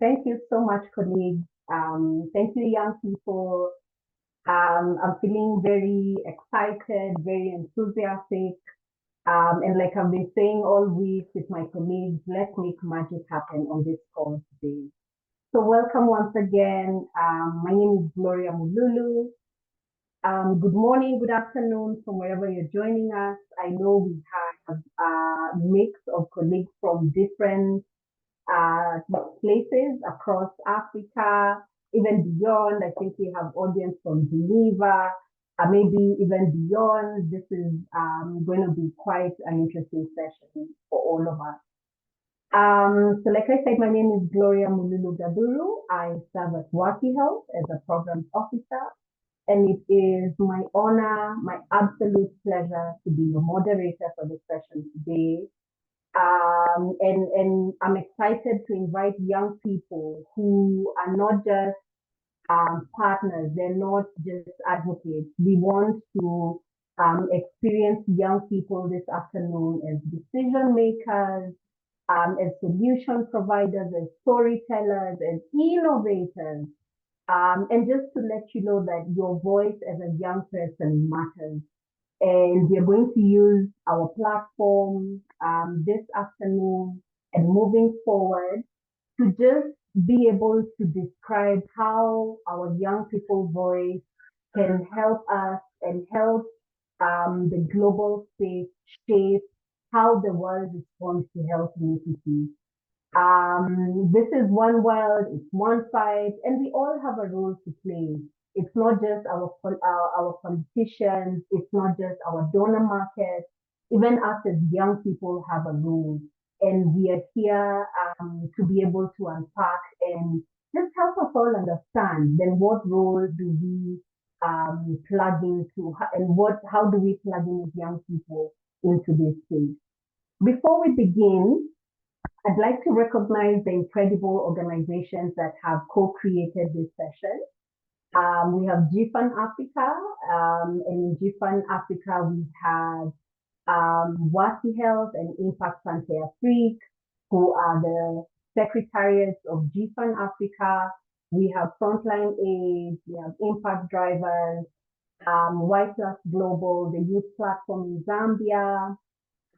Thank you so much, colleagues. Thank you, young people. I'm feeling very excited, very enthusiastic. And like I've been saying all week with my colleagues, let's make magic happen on this call today. So welcome once again. My name is Gloria Mululu. Good morning, good afternoon from wherever you're joining us. I know we have a mix of colleagues from different uh, places across Africa, even beyond. I think we have audience from Geneva, maybe even beyond. This is going to be quite an interesting session for all of us. So like I said, my name is Gloria Mululu Gaduru. I serve at Waki Health as a programs officer, and it is my honor, my absolute pleasure to be your moderator for this session today. And I'm excited to invite young people who are not just partners, they're not just advocates. We want to experience young people this afternoon as decision makers, as solution providers, as storytellers, as innovators. And just to let you know that your voice as a young person matters. And we are going to use our platform this afternoon and moving forward to just be able to describe how our young people's voice can help us and help the global space shape how the world responds to health inequity. This is one world, it's one fight, and we all have a role to play. It's not just our politicians, it's not just our donor market. Even us as young people have a role, and we are here to be able to unpack and just help us all understand. Then, what role do we plug into, and how do we plug in as young people into this space? Before we begin, I'd like to recognize the incredible organizations that have co-created this session. We have GFAN Africa, and in GFAN Africa, we have Waki Health and Impact Santé Afrique, who are the secretariats of GFAN Africa. We have Frontline Aid, we have Impact Drivers, White Plus Global, the youth platform in Zambia,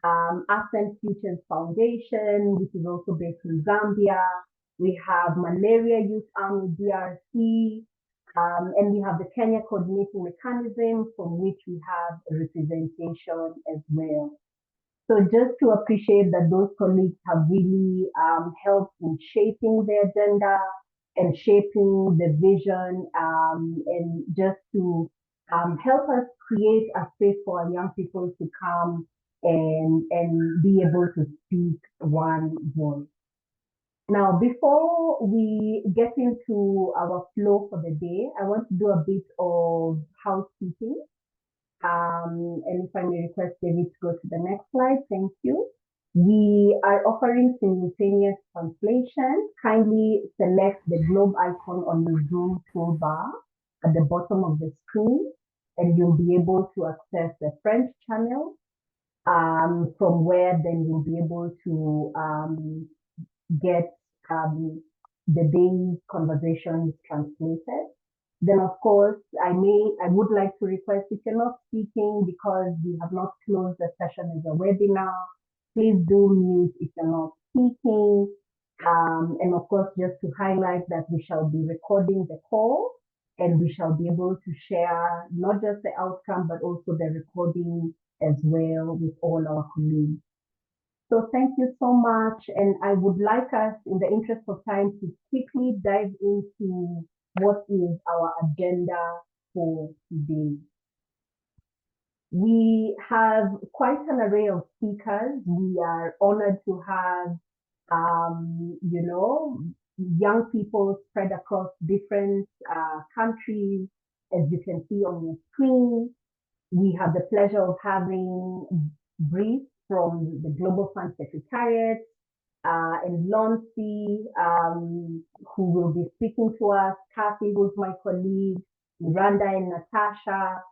Ascent Futures Foundation, which is also based in Zambia. We have Malaria Youth Army, DRC, and we have the Kenya Coordinating Mechanism, from which we have a representation as well. So just to appreciate that those colleagues have really helped in shaping the agenda and shaping the vision, and just to help us create a space for our young people to come and be able to speak one voice. Now, before we get into our flow for the day, I want to do a bit of housekeeping. And if I may request David to go to the next slide, thank you. We are offering simultaneous translation. Kindly select the globe icon on your Zoom toolbar at the bottom of the screen, and you'll be able to access the French channel, from where then you'll be able to get the day's conversations translated. Then, of course, I would like to request, if you're not speaking because we have not closed the session as a webinar, please do mute if you're not speaking. And of course, just to highlight that we shall be recording the call, and we shall be able to share not just the outcome, but also the recording as well with all our colleagues. So thank you so much. And I would like us, in the interest of time, to quickly dive into what is our agenda for today. We have quite an array of speakers. We are honored to have, young people spread across different countries, as you can see on your screen. We have the pleasure of having briefs from the Global Fund Secretariat, and Lonsi, who will be speaking to us, Kathy, who's my colleague, Miranda and Natasha,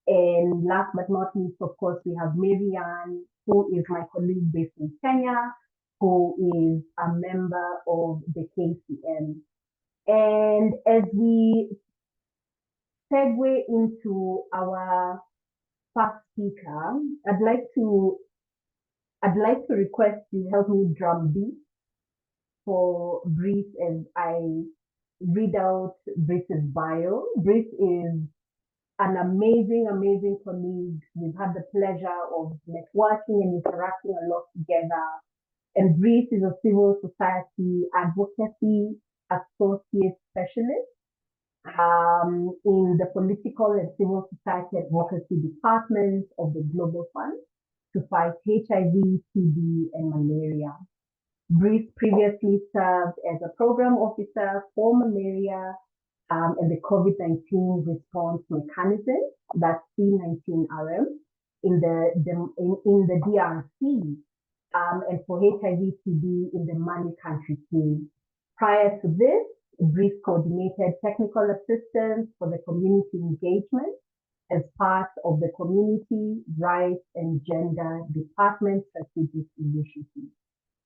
and last but not least, of course, we have Marianne, who is my colleague based in Kenya, who is a member of the KCM. And as we segue into our first speaker, I'd like to request you help me drum beat for Brice as I read out Brice's bio. Brice is an amazing, amazing colleague. We've had the pleasure of networking and interacting a lot together. And Brice is a civil society advocacy associate specialist in the political and civil society advocacy department of the Global Fund to fight HIV, TB, and malaria. Brice previously served as a program officer for malaria and the COVID-19 response mechanism, that's C19RM, in the DRC, and for HIV/TB in the Mali country team. Prior to this, Brice coordinated technical assistance for the community engagement as part of the Community Rights and Gender Department Strategic Initiative.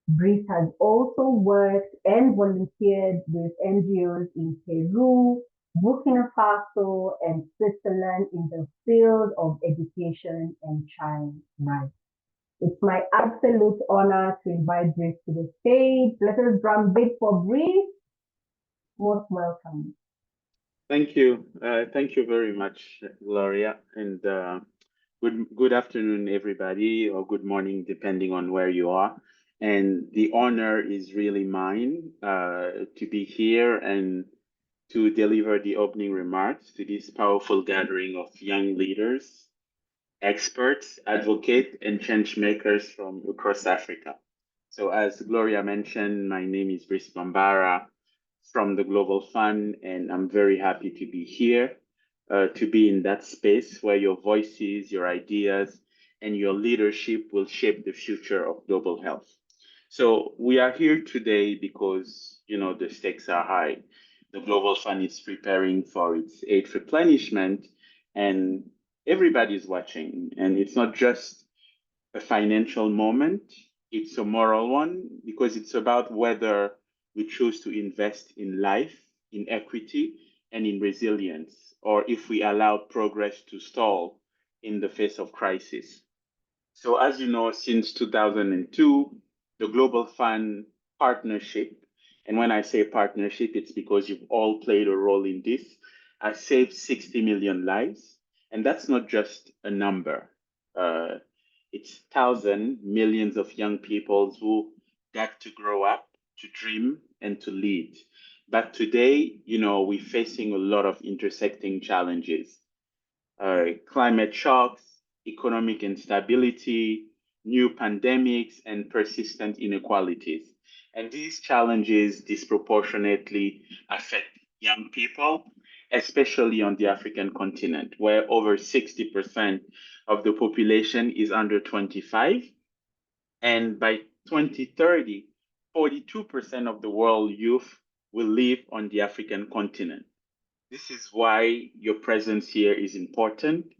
Brice has also worked and volunteered with NGOs in Peru, Burkina Faso, and Switzerland in the field of education and child rights. It's my absolute honor to invite Brice to the stage. Let us drum beat for Brice. Most welcome. Thank you. Thank you very much, Gloria. And good afternoon, everybody, or good morning, depending on where you are. And the honor is really mine to be here and to deliver the opening remarks to this powerful gathering of young leaders, experts, advocates, and change makers from across Africa. So as Gloria mentioned, my name is Brice Bambara from the Global Fund, and I'm very happy to be here, to be in that space where your voices, your ideas, and your leadership will shape the future of global health. So we are here today because, the stakes are high. The Global Fund is preparing for its 8th replenishment, and everybody's watching. And it's not just a financial moment, it's a moral one, because it's about whether we choose to invest in life, in equity, and in resilience, or if we allow progress to stall in the face of crisis. So as you know, since 2002, the Global Fund partnership, and when I say partnership, it's because you've all played a role in this, has saved 60 million lives. And that's not just a number. It's thousands, millions of young people who got to grow up, to dream, and to lead. But today, we're facing a lot of intersecting challenges. Climate shocks, economic instability, new pandemics, and persistent inequalities. And these challenges disproportionately affect young people, especially on the African continent, where over 60% of the population is under 25. And by 2030, 42% of the world youth will live on the African continent. This is why your presence here is important.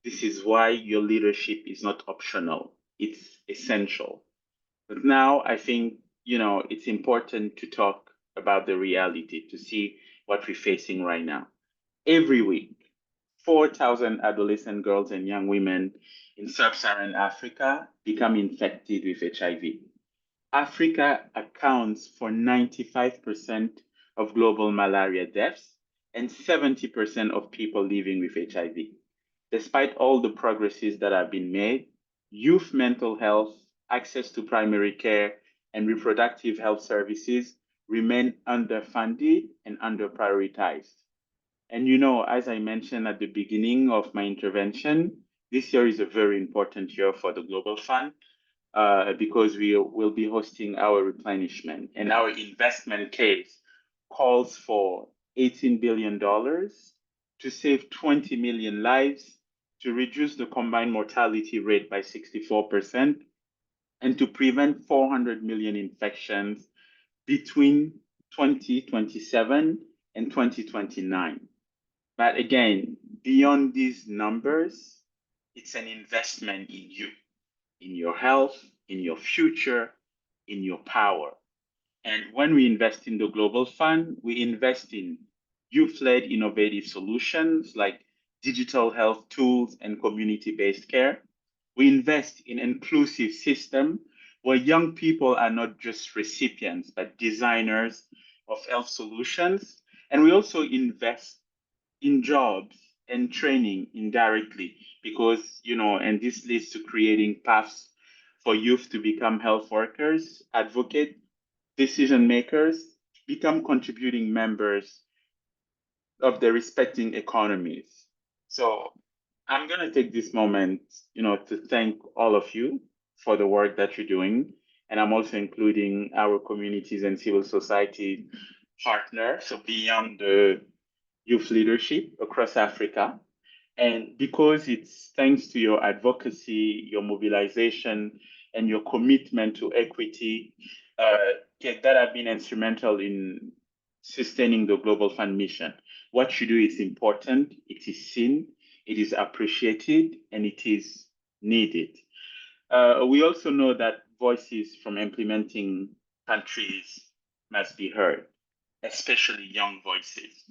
This is why your leadership is not optional. It's essential. But now I think, it's important to talk about the reality, to see what we're facing right now. Every week, 4,000 adolescent girls and young women in sub-Saharan Africa become infected with HIV. Africa accounts for 95% of global malaria deaths and 70% of people living with HIV. Despite all the progresses that have been made, youth mental health, access to primary care, and reproductive health services remain underfunded and underprioritized. And as I mentioned at the beginning of my intervention, this year is a very important year for the Global Fund because we will be hosting our replenishment. And our investment case calls for $18 billion to save 20 million lives, to reduce the combined mortality rate by 64%, and to prevent 400 million infections between 2027 and 2029. But again, beyond these numbers, it's an investment in you, in your health, in your future, in your power. And when we invest in the Global Fund, we invest in youth-led innovative solutions like digital health tools and community-based care. We invest in inclusive system where young people are not just recipients, but designers of health solutions. And we also invest in jobs and training indirectly because, and this leads to creating paths for youth to become health workers, advocates, decision makers, become contributing members of their respecting economies. So I'm going to take this moment, to thank all of you for the work that you're doing. And I'm also including our communities and civil society partners, so beyond the youth leadership across Africa. And because it's thanks to your advocacy, your mobilization, and your commitment to equity that have been instrumental in sustaining the Global Fund mission. What you do is important, it is seen, it is appreciated, and it is needed. We also know that voices from implementing countries must be heard, especially young voices.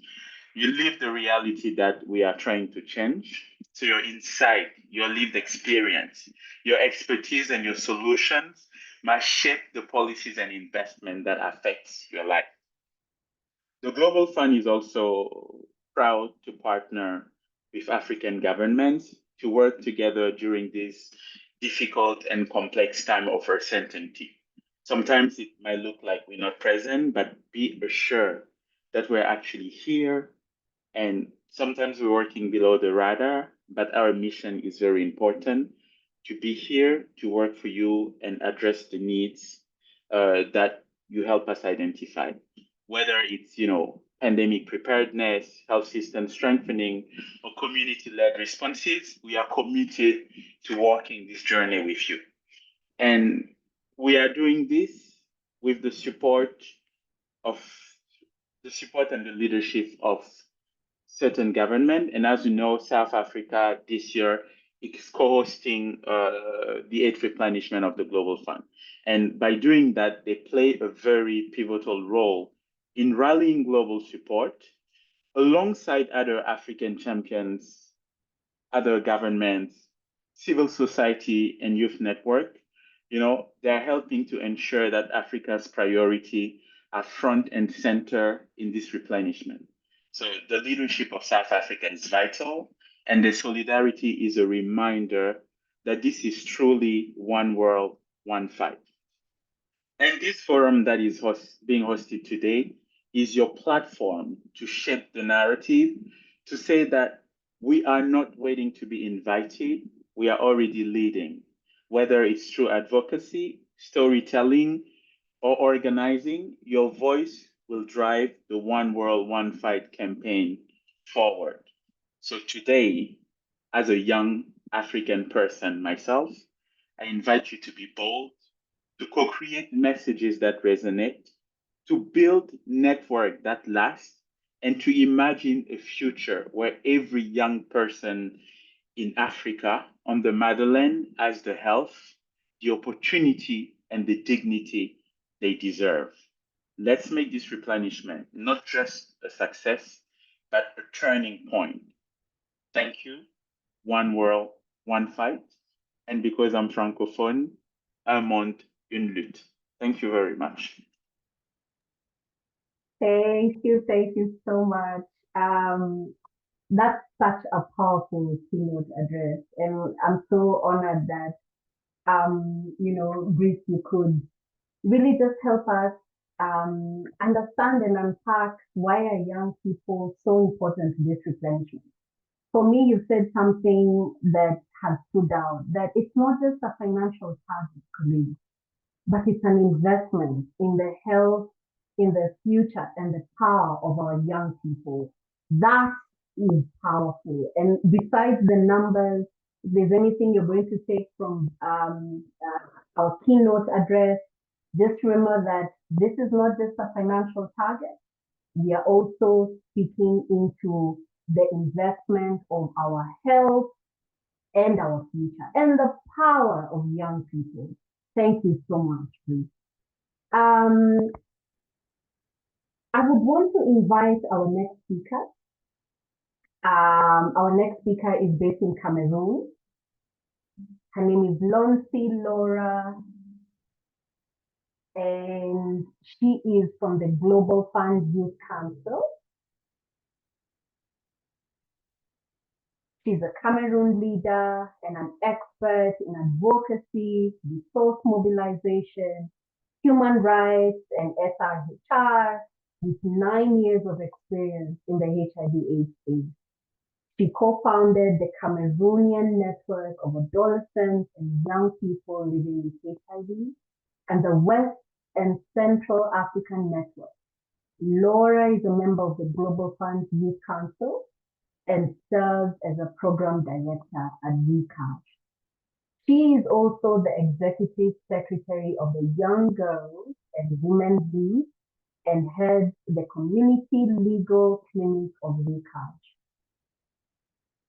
You live the reality that we are trying to change. So your insight, your lived experience, your expertise and your solutions must shape the policies and investment that affects your life. The Global Fund is also proud to partner with African governments to work together during this difficult and complex time of uncertainty. Sometimes it might look like we're not present, but be assured that we're actually here. And sometimes we're working below the radar, but our mission is very important to be here to work for you and address the needs that you help us identify. Whether it's, pandemic preparedness, health system strengthening, or community-led responses, we are committed to walking this journey with you. And we are doing this with the support and the leadership of certain government. And as you know, South Africa this year is co-hosting the eighth replenishment of the Global Fund. And by doing that, they play a very pivotal role in rallying global support alongside other African champions, other governments, civil society, and youth network. They're helping to ensure that Africa's priority are front and center in this replenishment. So the leadership of South Africa is vital, and the solidarity is a reminder that this is truly one world, one fight. And this forum that is being hosted today is your platform to shape the narrative, to say that we are not waiting to be invited, we are already leading, whether it's through advocacy, storytelling, or organizing. Your voice will drive the One World, One Fight campaign forward. So today, as a young African person myself, I invite you to be bold, to co-create messages that resonate, to build network that lasts, and to imagine a future where every young person in Africa on the motherland has the health, the opportunity, and the dignity they deserve. Let's make this replenishment not just a success, but a turning point. Thank you. One world, one fight. And because I'm francophone, un monde, une lutte. Thank you very much. Thank you so much. That's such a powerful keynote address, and I'm so honored that Bruce, you could really just help us understand and unpack why are young people so important to this replenishment. For me, you said something that has stood out, that it's not just a financial target, colleagues, but it's an investment in the health, in the future, and the power of our young people. That is powerful. And besides the numbers, if there's anything you're going to take from our keynote address, just remember that this is not just a financial target. We are also speaking into the investment of our health and our future and the power of young people. Thank you so much, Bruce. Um, I would want to invite our next speaker. Our next speaker is based in Cameroon. Her name is Lonsi Laura, and she is from the Global Fund Youth Council. She's a Cameroon leader and an expert in advocacy, resource mobilization, human rights, and SRHR, with 9 years of experience in the HIV/AIDS space. She co-founded the Cameroonian Network of Adolescents and Young People Living with HIV and the West and Central African Network. Laura is a member of the Global Fund Youth Council and serves as a program director at WeCouch. She is also the executive secretary of the Young Girls and Women's League and heads the community legal clinic of WeCouch.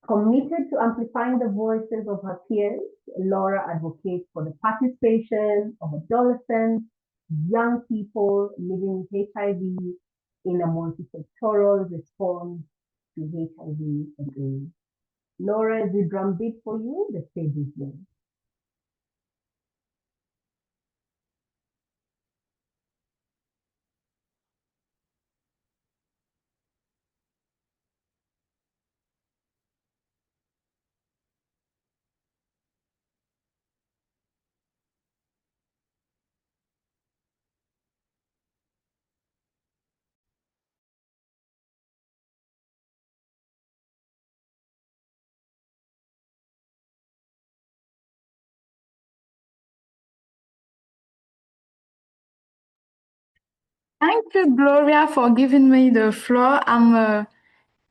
Committed to amplifying the voices of her peers, Laura advocates for the participation of adolescents, young people living with HIV in a multi-sectoral response to HIV and AIDS. Laura, is the drum beat for you? The stage is yours. Thank you, Gloria, for giving me the floor.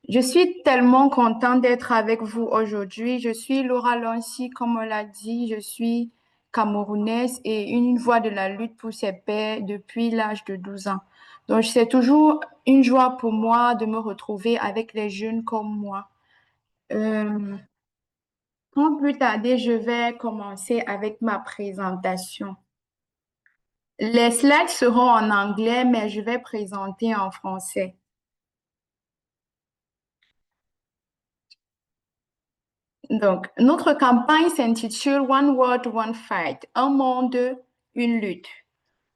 Je suis tellement contente d'être avec vous aujourd'hui. Je suis Laura Lonsi, comme on l'a dit, je suis camerounaise et une voix de la lutte pour ces paix depuis l'âge de 12 ans. Donc, c'est toujours une joie pour moi de me retrouver avec les jeunes comme moi. Sans plus tarder, je vais commencer avec ma présentation. Les slides seront en anglais, mais je vais présenter en français. Donc, notre campagne s'intitule One World, One Fight, un monde, une lutte.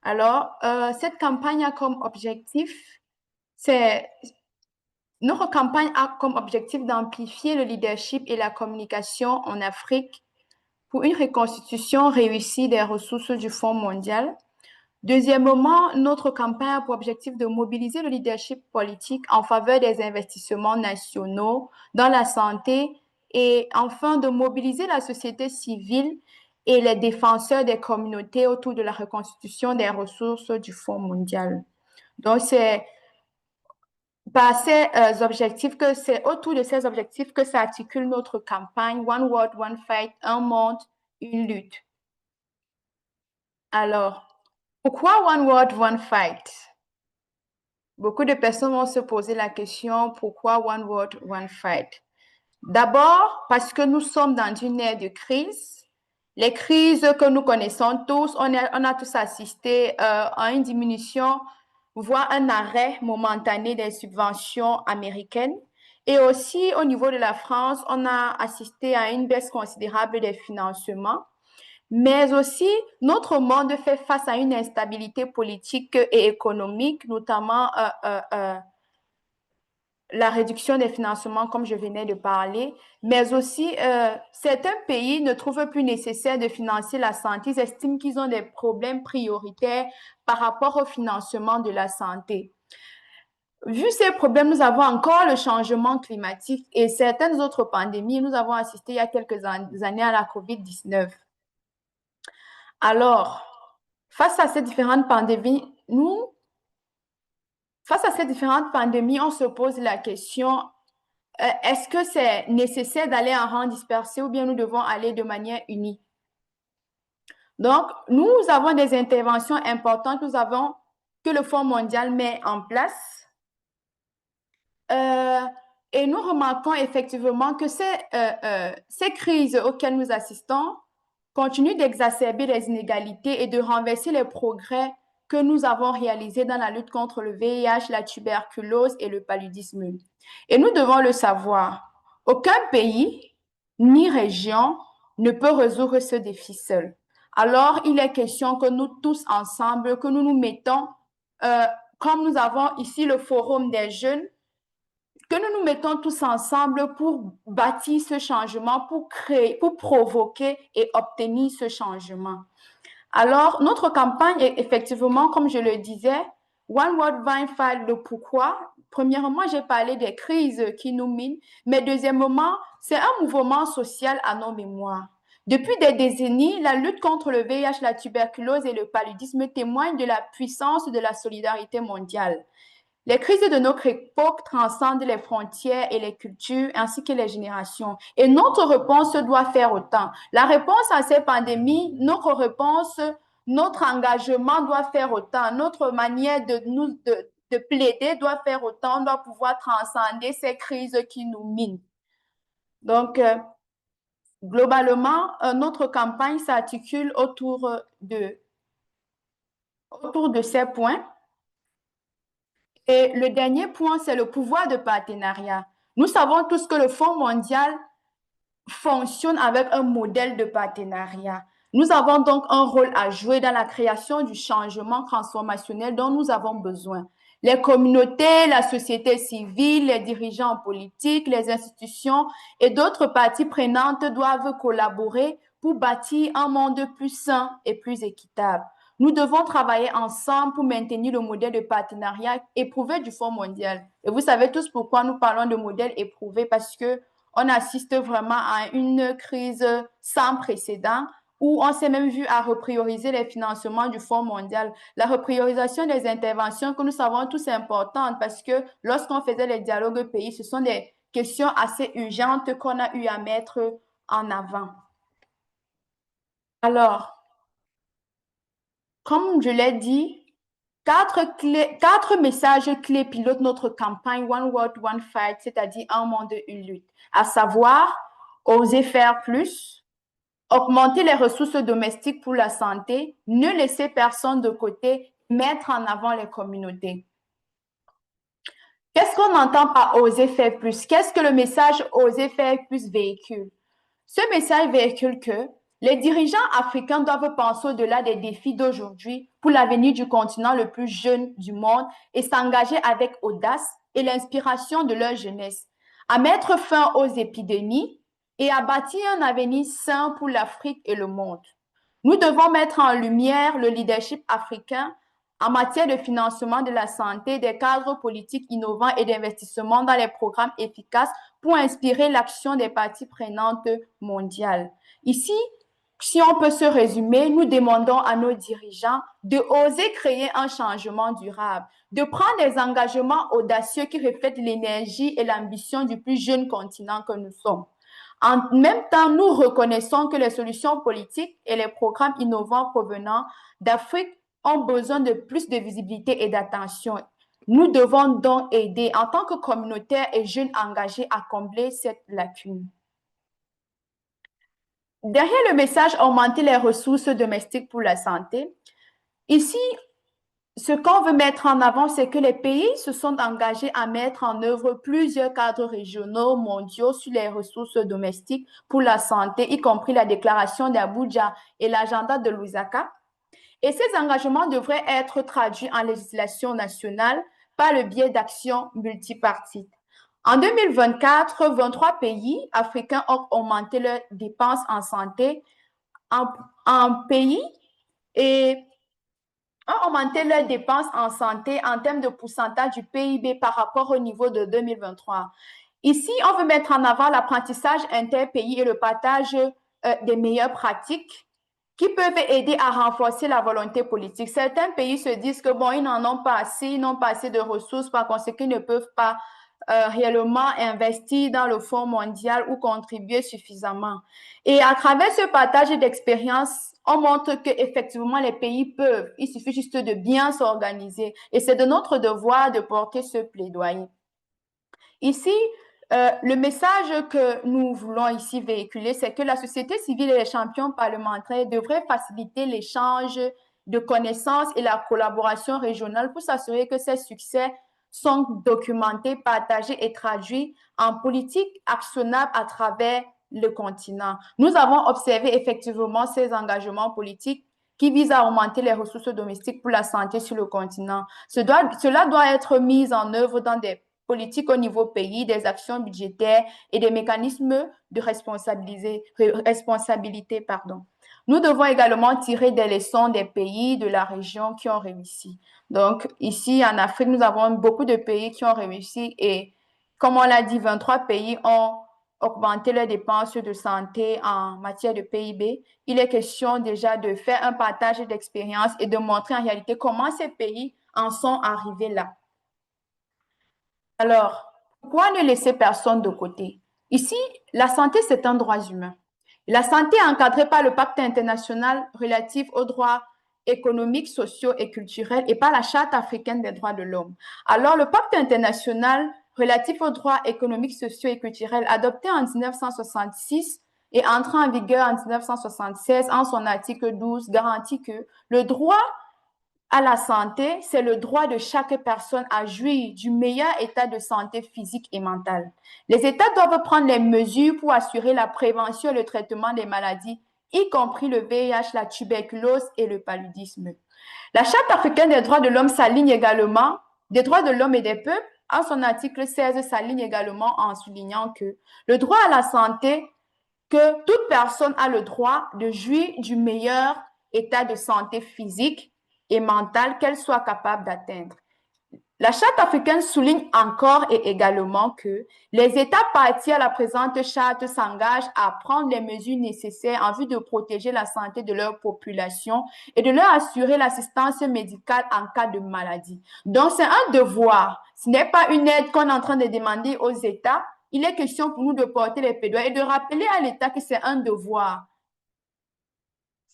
Alors, cette campagne a comme objectif, notre campagne a comme objectif d'amplifier le leadership et la communication en Afrique pour une reconstitution réussie des ressources du Fonds mondial. Deuxièmement, notre campagne a pour objectif de mobiliser le leadership politique en faveur des investissements nationaux dans la santé et enfin de mobiliser la société civile et les défenseurs des communautés autour de la reconstitution des ressources du Fonds mondial. Donc, c'est autour de ces objectifs que s'articule notre campagne One World, One Fight, un monde, une lutte. Alors, pourquoi One World, One Fight? Beaucoup de personnes vont se poser la question, pourquoi One World, One Fight? D'abord, parce que nous sommes dans une ère de crise. Les crises que nous connaissons tous, on a tous assisté à une diminution, voire un arrêt momentané des subventions américaines. Et aussi, au niveau de la France, on a assisté à une baisse considérable des financements. Mais aussi, notre monde fait face à une instabilité politique et économique, notamment la réduction des financements, comme je venais de parler, mais aussi certains pays ne trouvent plus nécessaire de financer la santé. Ils estiment qu'ils ont des problèmes prioritaires par rapport au financement de la santé. Vu ces problèmes, nous avons encore le changement climatique et certaines autres pandémies. Nous avons assisté il y a quelques années à la COVID-19. Alors, face à ces différentes pandémies, on se pose la question, est-ce que c'est nécessaire d'aller en rang dispersé ou bien nous devons aller de manière unie? Donc, nous avons des interventions importantes que le Fonds mondial met en place. Et nous remarquons effectivement que ces crises auxquelles nous assistons continuent d'exacerber les inégalités et de renverser les progrès que nous avons réalisés dans la lutte contre le VIH, la tuberculose et le paludisme. Et nous devons le savoir, aucun pays ni région ne peut résoudre ce défi seul. Alors, il est question que nous tous ensemble, que nous nous mettons, comme nous avons ici le forum des jeunes, que nous nous mettons tous ensemble pour bâtir ce changement, pour créer, pour provoquer et obtenir ce changement. Alors, notre campagne est effectivement, comme je le disais, One World One Fight, le pourquoi. Premièrement, j'ai parlé des crises qui nous minent, mais deuxièmement, c'est un mouvement social à nos mémoires. Depuis des décennies, la lutte contre le VIH, la tuberculose et le paludisme témoigne de la puissance de la solidarité mondiale. Les crises de notre époque transcendent les frontières et les cultures ainsi que les générations. Et notre réponse doit faire autant. La réponse à ces pandémies, notre réponse, notre engagement doit faire autant. Notre manière de plaider doit faire autant. On doit pouvoir transcender ces crises qui nous minent. Donc, globalement, notre campagne s'articule autour de ces points. Et le dernier point, c'est le pouvoir de partenariat. Nous savons tous que le Fonds mondial fonctionne avec un modèle de partenariat. Nous avons donc un rôle à jouer dans la création du changement transformationnel dont nous avons besoin. Les communautés, la société civile, les dirigeants politiques, les institutions et d'autres parties prenantes doivent collaborer pour bâtir un monde plus sain et plus équitable. Nous devons travailler ensemble pour maintenir le modèle de partenariat éprouvé du Fonds mondial. Et vous savez tous pourquoi nous parlons de modèle éprouvé, parce qu'on assiste vraiment à une crise sans précédent où on s'est même vu à reprioriser les financements du Fonds mondial. La repriorisation des interventions que nous savons tous est importante parce que lorsqu'on faisait les dialogues pays, ce sont des questions assez urgentes qu'on a eu à mettre en avant. Alors, comme je l'ai dit, 4 messages clés pilotent notre campagne One World, One Fight, c'est-à-dire un monde, une lutte, à savoir oser faire plus, augmenter les ressources domestiques pour la santé, ne laisser personne de côté, mettre en avant les communautés. Qu'est-ce qu'on entend par oser faire plus? Qu'est-ce que le message oser faire plus véhicule? Ce message véhicule que les dirigeants africains doivent penser au-delà des défis d'aujourd'hui pour l'avenir du continent le plus jeune du monde et s'engager avec audace et l'inspiration de leur jeunesse, à mettre fin aux épidémies et à bâtir un avenir sain pour l'Afrique et le monde. Nous devons mettre en lumière le leadership africain en matière de financement de la santé, des cadres politiques innovants et d'investissement dans les programmes efficaces pour inspirer l'action des parties prenantes mondiales. Ici, si on peut se résumer, nous demandons à nos dirigeants de oser créer un changement durable, de prendre des engagements audacieux qui reflètent l'énergie et l'ambition du plus jeune continent que nous sommes. En même temps, nous reconnaissons que les solutions politiques et les programmes innovants provenant d'Afrique ont besoin de plus de visibilité et d'attention. Nous devons donc aider en tant que communautaires et jeunes engagés à combler cette lacune. Derrière le message augmenter les ressources domestiques pour la santé, ici, ce qu'on veut mettre en avant, c'est que les pays se sont engagés à mettre en œuvre plusieurs cadres régionaux, mondiaux sur les ressources domestiques pour la santé, y compris la déclaration d'Abuja et l'agenda de Lusaka. Et ces engagements devraient être traduits en législation nationale par le biais d'actions multipartites. En 2024, 23 pays africains ont augmenté leurs dépenses en santé en pays et ont augmenté leurs dépenses en santé en termes de pourcentage du PIB par rapport au niveau de 2023. Ici, on veut mettre en avant l'apprentissage interpays et le partage des meilleures pratiques qui peuvent aider à renforcer la volonté politique. Certains pays se disent que bon, ils n'en ont pas assez, ils n'ont pas assez de ressources, par conséquent, ils ne peuvent pas réellement investir dans le Fonds mondial ou contribuer suffisamment. Et à travers ce partage d'expériences, on montre qu'effectivement, les pays peuvent. Il suffit juste de bien s'organiser. Et c'est de notre devoir de porter ce plaidoyer. Ici, le message que nous voulons ici véhiculer, c'est que la société civile et les champions parlementaires devraient faciliter l'échange de connaissances et la collaboration régionale pour s'assurer que ces succès sont documentés, partagés et traduits en politique actionnable à travers le continent. Nous avons observé effectivement ces engagements politiques qui visent à augmenter les ressources domestiques pour la santé sur le continent. Cela doit être mis en œuvre dans des politiques au niveau pays, des actions budgétaires et des mécanismes de responsabilité. Nous devons également tirer des leçons des pays de la région qui ont réussi. Donc, ici, en Afrique, nous avons beaucoup de pays qui ont réussi et, comme on l'a dit, 23 pays ont augmenté leurs dépenses de santé en matière de PIB. Il est question déjà de faire un partage d'expériences et de montrer en réalité comment ces pays en sont arrivés là. Alors, pourquoi ne laisser personne de côté? Ici, la santé, c'est un droit humain. La santé est encadrée par le pacte international relatif aux droits économiques, sociaux et culturels et par la Charte africaine des droits de l'homme. Alors, le pacte international relatif aux droits économiques, sociaux et culturels, adopté en 1966 et entré en vigueur en 1976, en son article 12, garantit que le droit à la santé, c'est le droit de chaque personne à jouir du meilleur état de santé physique et mentale. Les États doivent prendre les mesures pour assurer la prévention et le traitement des maladies, y compris le VIH, la tuberculose et le paludisme. La Charte africaine des droits de l'homme s'aligne également des droits de l'homme et des peuples. En son article 16, s'aligne également en soulignant que le droit à la santé, que toute personne a le droit de jouir du meilleur état de santé physique et mentale qu'elle soit capable d'atteindre. La Charte africaine souligne encore et également que les États partis à la présente charte s'engagent à prendre les mesures nécessaires en vue de protéger la santé de leur population et de leur assurer l'assistance médicale en cas de maladie. Donc, c'est un devoir. Ce n'est pas une aide qu'on est en train de demander aux États. Il est question pour nous de porter les plaidoyers et de rappeler à l'État que c'est un devoir.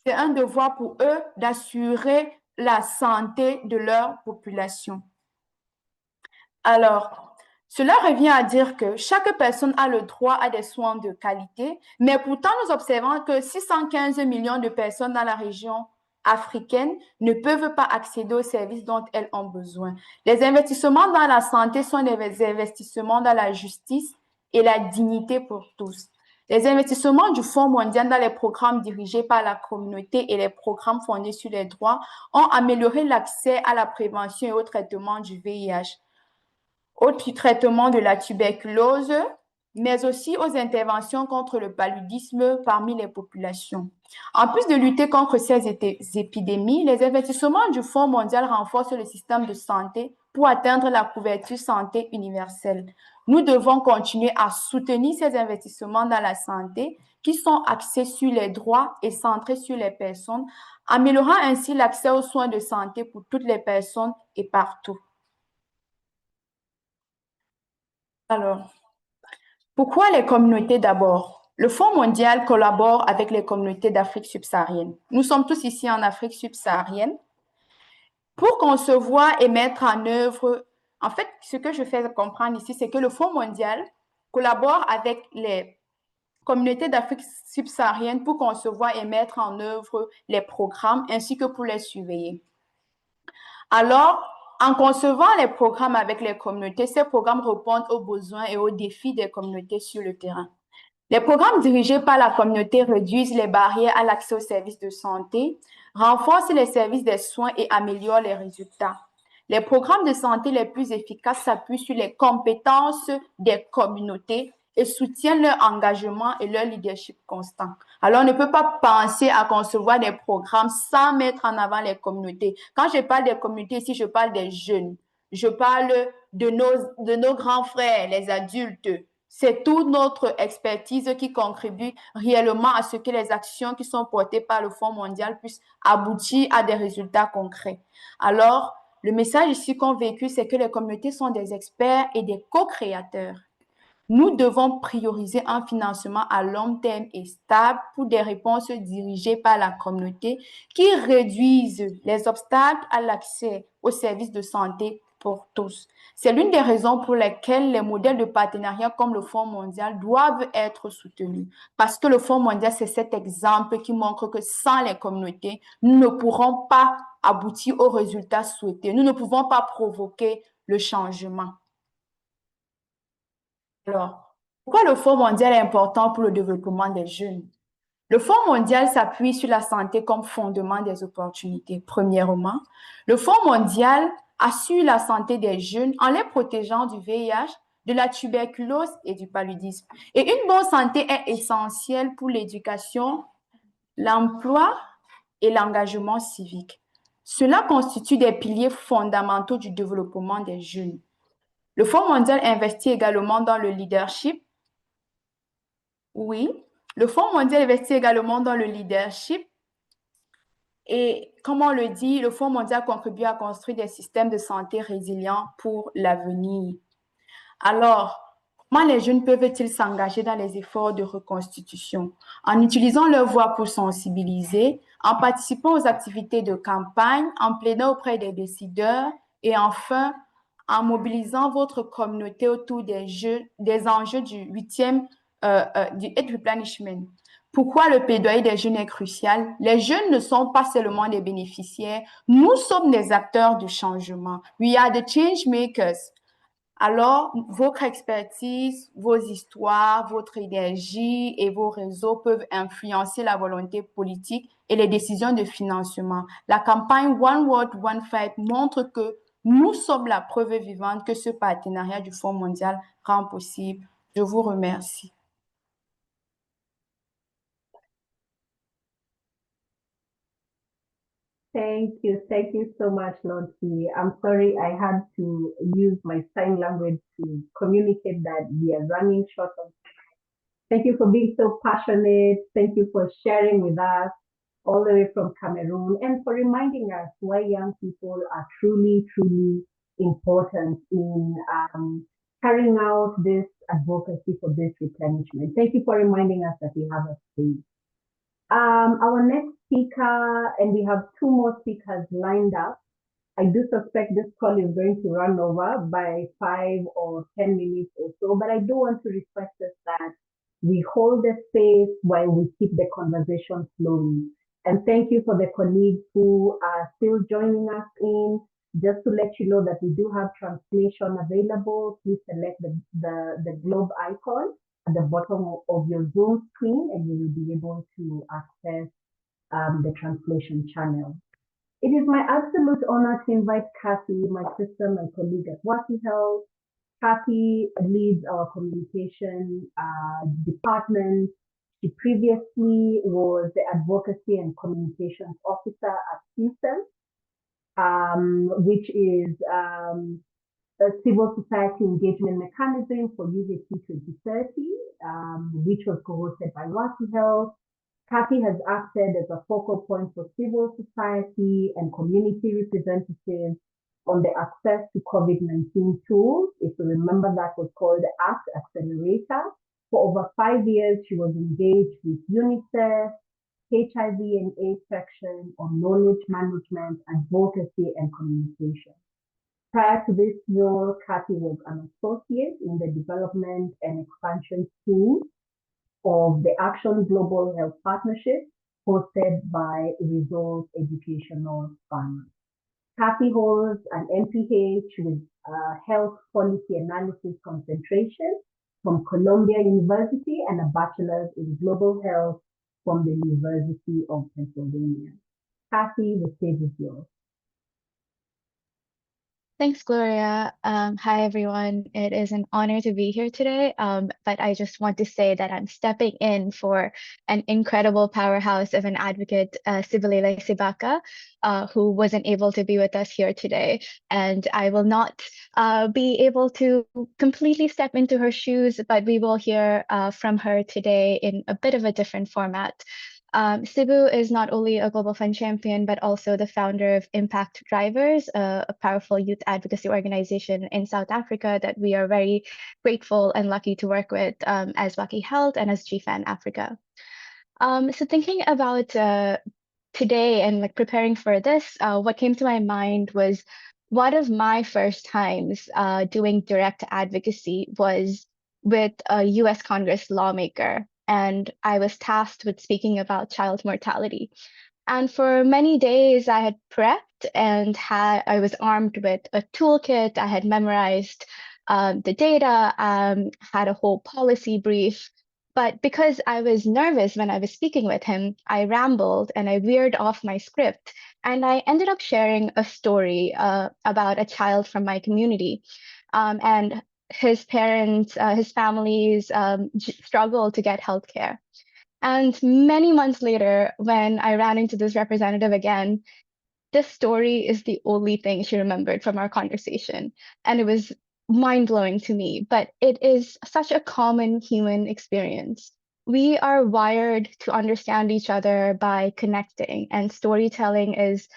C'est un devoir pour eux d'assurer la santé de leur population. Alors, cela revient à dire que chaque personne a le droit à des soins de qualité, mais pourtant nous observons que 615 millions de personnes dans la région africaine ne peuvent pas accéder aux services dont elles ont besoin. Les investissements dans la santé sont des investissements dans la justice et la dignité pour tous. Les investissements du Fonds mondial dans les programmes dirigés par la communauté et les programmes fondés sur les droits ont amélioré l'accès à la prévention et au traitement du VIH, au traitement de la tuberculose, mais aussi aux interventions contre le paludisme parmi les populations. En plus de lutter contre ces épidémies, les investissements du Fonds mondial renforcent le système de santé pour atteindre la couverture santé universelle. Nous devons continuer à soutenir ces investissements dans la santé qui sont axés sur les droits et centrés sur les personnes, améliorant ainsi l'accès aux soins de santé pour toutes les personnes et partout. Alors, pourquoi les communautés d'abord? Le Fonds mondial collabore avec les communautés d'Afrique subsaharienne. Nous sommes tous ici en Afrique subsaharienne pour concevoir et mettre en œuvre. En fait, ce que je fais comprendre ici, c'est que le Fonds mondial collabore avec les communautés d'Afrique subsaharienne pour concevoir et mettre en œuvre les programmes ainsi que pour les surveiller. Alors, en concevant les programmes avec les communautés, ces programmes répondent aux besoins et aux défis des communautés sur le terrain. Les programmes dirigés par la communauté réduisent les barrières à l'accès aux services de santé, renforcent les services des soins et améliorent les résultats. Les programmes de santé les plus efficaces s'appuient sur les compétences des communautés et soutiennent leur engagement et leur leadership constant. Alors, on ne peut pas penser à concevoir des programmes sans mettre en avant les communautés. Quand je parle des communautés ici, je parle des jeunes. Je parle de nos grands frères, les adultes. C'est toute notre expertise qui contribue réellement à ce que les actions qui sont portées par le Fonds mondial puissent aboutir à des résultats concrets. Alors, le message ici qu'on véhicule, c'est que les communautés sont des experts et des co-créateurs. Nous devons prioriser un financement à long terme et stable pour des réponses dirigées par la communauté qui réduisent les obstacles à l'accès aux services de santé pour tous. C'est l'une des raisons pour lesquelles les modèles de partenariat comme le Fonds mondial doivent être soutenus. Parce que le Fonds mondial, c'est cet exemple qui montre que sans les communautés, nous ne pourrons pas aboutir aux résultats souhaités. Nous ne pouvons pas provoquer le changement. Alors, pourquoi le Fonds mondial est important pour le développement des jeunes? Le Fonds mondial s'appuie sur la santé comme fondement des opportunités. Premièrement, le Fonds mondial assure la santé des jeunes en les protégeant du VIH, de la tuberculose et du paludisme. Et une bonne santé est essentielle pour l'éducation, l'emploi et l'engagement civique. Cela constitue des piliers fondamentaux du développement des jeunes. Le Fonds mondial investit également dans le leadership. Oui, le Fonds mondial investit également dans le leadership. Et comme on le dit, le Fonds mondial contribue à construire des systèmes de santé résilients pour l'avenir. Alors, comment les jeunes peuvent-ils s'engager dans les efforts de reconstitution? En utilisant leur voix pour sensibiliser, en participant aux activités de campagne, en plaidant auprès des décideurs et enfin, en mobilisant votre communauté autour des enjeux du 8e du Replenishment. Pourquoi le plaidoyer des jeunes est crucial? Les jeunes ne sont pas seulement des bénéficiaires, nous sommes des acteurs du changement. We are the change makers. Alors, votre expertise, vos histoires, votre énergie et vos réseaux peuvent influencer la volonté politique et les décisions de financement. La campagne One World, One Fight montre que nous sommes la preuve vivante que ce partenariat du Fonds mondial rend possible. Je vous remercie. Thank you so much, Lottie. I'm sorry I had to use my sign language to communicate that we are running short of time. Thank you for being so passionate. Thank you for sharing with us all the way from Cameroon and for reminding us why young people are truly, truly important in carrying out this advocacy for this replenishment. Thank you for reminding us that we have a space. Our next speaker, and we have two more speakers lined up. I do suspect this call is going to run over by 5 or 10 minutes or so, but I do want to request us that we hold the space while we keep the conversation flowing. And thank you for the colleagues who are still joining us in. Just to let you know that we do have translation available. Please select the globe icon at the bottom of your Zoom screen, and you will be able to access the translation channel. It is my absolute honor to invite Kathy, my sister, my colleague at Waki Health. Kathy leads our communication department. She previously was the Advocacy and Communications Officer at CSEM, which is a civil society engagement mechanism for UVC 2030, which was co-hosted by Waki Health. Kathy has acted as a focal point for civil society and community representatives on the access to COVID-19 tools. If you remember, that was called the ACT Accelerator. For over 5 years, she was engaged with UNICEF, HIV and AIDS section on knowledge management, advocacy, and communication. Prior to this role, Kathy was an associate in the development and expansion team of the Action Global Health Partnership hosted by Results Educational Fund. Kathy holds an MPH with Health Policy Analysis concentration from Columbia University and a bachelor's in Global Health from the University of Pennsylvania. Kathy, the stage is yours. Thanks, Gloria. Hi, everyone. It is an honor to be here today, but I just want to say that I'm stepping in for an incredible powerhouse of an advocate, Sibalele Sibaka, who wasn't able to be with us here today. And I will not be able to completely step into her shoes, but we will hear from her today in a bit of a different format. Sibu is not only a Global Fund champion, but also the founder of Impact Drivers, a powerful youth advocacy organization in South Africa that we are very grateful and lucky to work with as Waki Health and as GFAN Africa. So thinking about today and like preparing for this, what came to my mind was one of my first times doing direct advocacy was with a US Congress lawmaker, and I was tasked with speaking about child mortality. And for many days, I had prepped and I was armed with a toolkit. I had memorized the data, had a whole policy brief. But because I was nervous when I was speaking with him, I rambled and I veered off my script. And I ended up sharing a story about a child from my community. And his parents, his families struggle to get healthcare. And many months later, when I ran into this representative again, this story is the only thing she remembered from our conversation. And it was mind-blowing to me, but it is such a common human experience. We are wired to understand each other by connecting, and storytelling is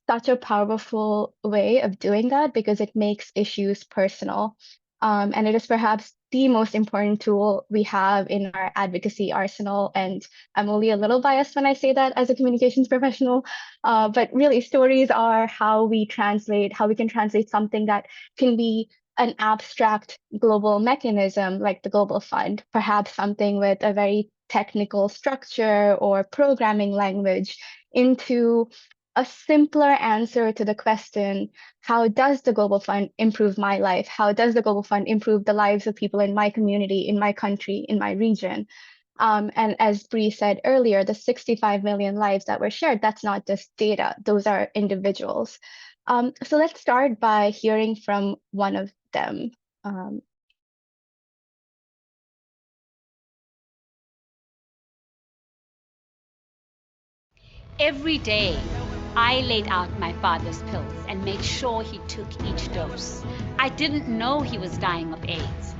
such a powerful way of doing that because it makes issues personal. And it is perhaps the most important tool we have in our advocacy arsenal. And I'm only a little biased when I say that as a communications professional, but really stories are how we can translate something that can be an abstract global mechanism like the Global Fund, perhaps something with a very technical structure or programming language, into a simpler answer to the question, how does the Global Fund improve my life? How does the Global Fund improve the lives of people in my community, in my country, in my region? And as Bree said earlier, the 65 million lives that were shared, that's not just data, those are individuals. So let's start by hearing from one of them. Every day, I laid out my father's pills and made sure he took each dose. I didn't know he was dying of AIDS.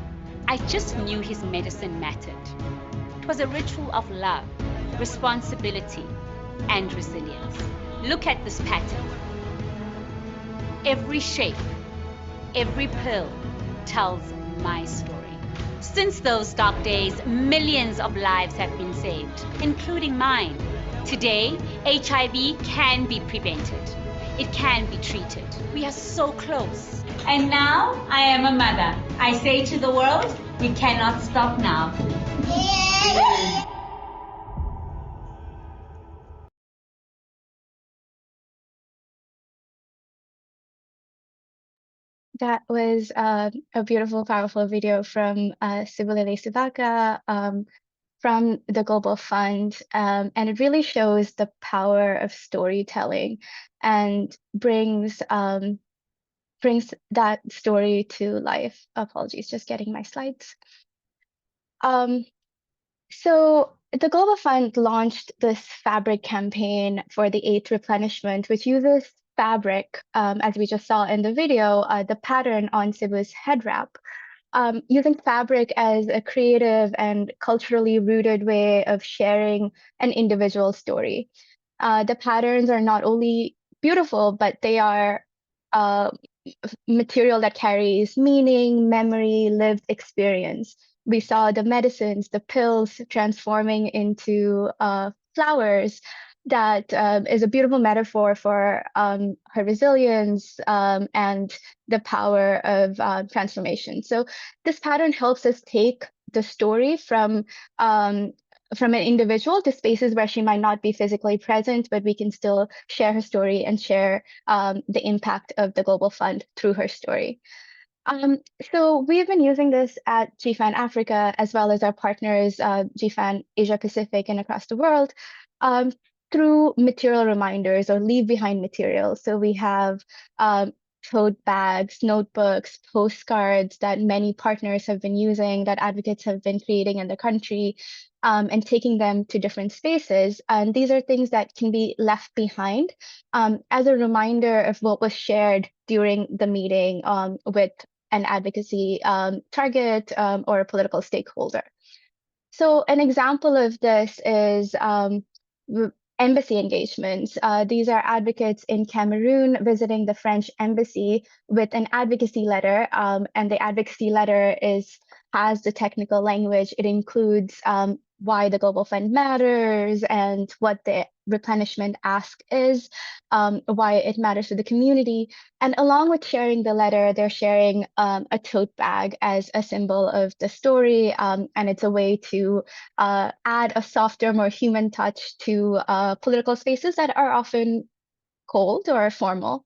I just knew his medicine mattered. It was a ritual of love, responsibility, and resilience. Look at this pattern. Every shape, every pill tells my story. Since those dark days, millions of lives have been saved, including mine. Today, HIV can be prevented. It can be treated. We are so close. And now, I am a mother. I say to the world, we cannot stop now. That was a beautiful, powerful video from Sibulele Sibaka from the Global Fund. And it really shows the power of storytelling and brings that story to life. Apologies, just getting my slides. So the Global Fund launched this fabric campaign for the 8th replenishment, which uses fabric, as we just saw in the video, the pattern on Cebu's head wrap, using fabric as a creative and culturally rooted way of sharing an individual story. The patterns are not only beautiful, but they are material that carries meaning, memory, lived experience. We saw the medicines, the pills transforming into flowers. That is a beautiful metaphor for her resilience and the power of transformation. So this pattern helps us take the story from an individual to spaces where she might not be physically present, but we can still share her story and share the impact of the Global Fund through her story. So we've been using this at GFAN Africa, as well as our partners, GFAN Asia Pacific and across the world, through material reminders or leave behind materials. So we have tote bags, notebooks, postcards that many partners have been using, that advocates have been creating in the country, and taking them to different spaces. And these are things that can be left behind as a reminder of what was shared during the meeting with an advocacy target or a political stakeholder. So an example of this is embassy engagements. These are advocates in Cameroon visiting the French embassy with an advocacy letter, and the advocacy letter has the technical language. It includes why the Global Fund matters and what the Replenishment Ask is, why it matters to the community. And along with sharing the letter, they're sharing a tote bag as a symbol of the story. And it's a way to add a softer, more human touch to political spaces that are often cold or formal.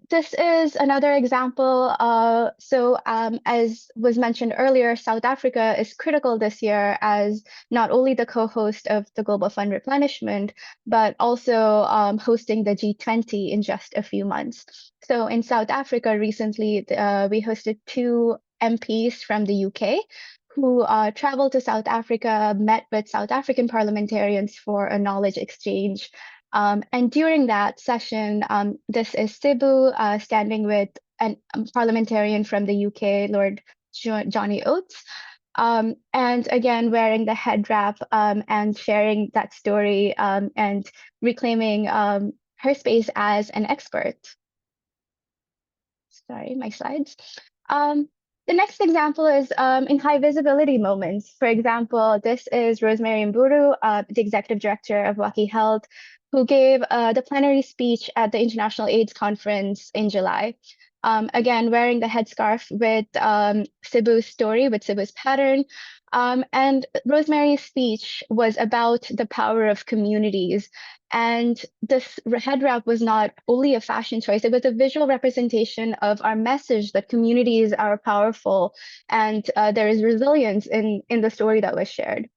This is another example. As was mentioned earlier, South Africa is critical this year as not only the co-host of the Global Fund Replenishment, but also hosting the G20 in just a few months. So in South Africa recently, we hosted 2 MPs from the UK who traveled to South Africa, met with South African parliamentarians for a knowledge exchange. And during that session, this is Cebu standing with a parliamentarian from the UK, Lord Johnny Oates, and again, wearing the head wrap and sharing that story and reclaiming her space as an expert. Sorry, my slides. The next example is in high visibility moments. For example, this is Rosemary Mburu, the executive director of Waki Health, who gave the plenary speech at the International AIDS Conference in July. Again, wearing the headscarf with Cebu's story, with Cebu's pattern. And Rosemary's speech was about the power of communities. And this head wrap was not only a fashion choice, it was a visual representation of our message that communities are powerful and there is resilience in the story that was shared.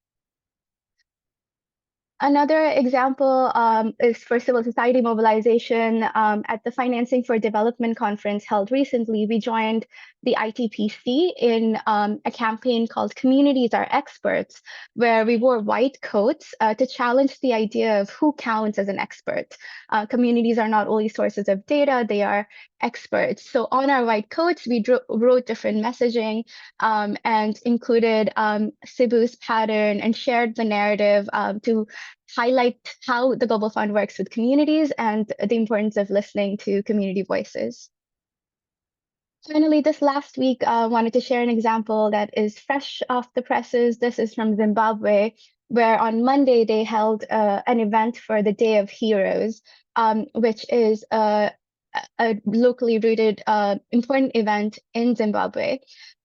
Another example is for civil society mobilization. At the Financing for Development conference held recently, we joined the ITPC in a campaign called Communities Are Experts, where we wore white coats to challenge the idea of who counts as an expert. Communities are not only sources of data, they are experts. So on our white coats, we wrote different messaging and included Cebu's pattern and shared the narrative to highlight how the Global Fund works with communities and the importance of listening to community voices. Finally, this last week, I wanted to share an example that is fresh off the presses. This is from Zimbabwe, where on Monday they held an event for the Day of Heroes, which is a locally rooted important event in Zimbabwe.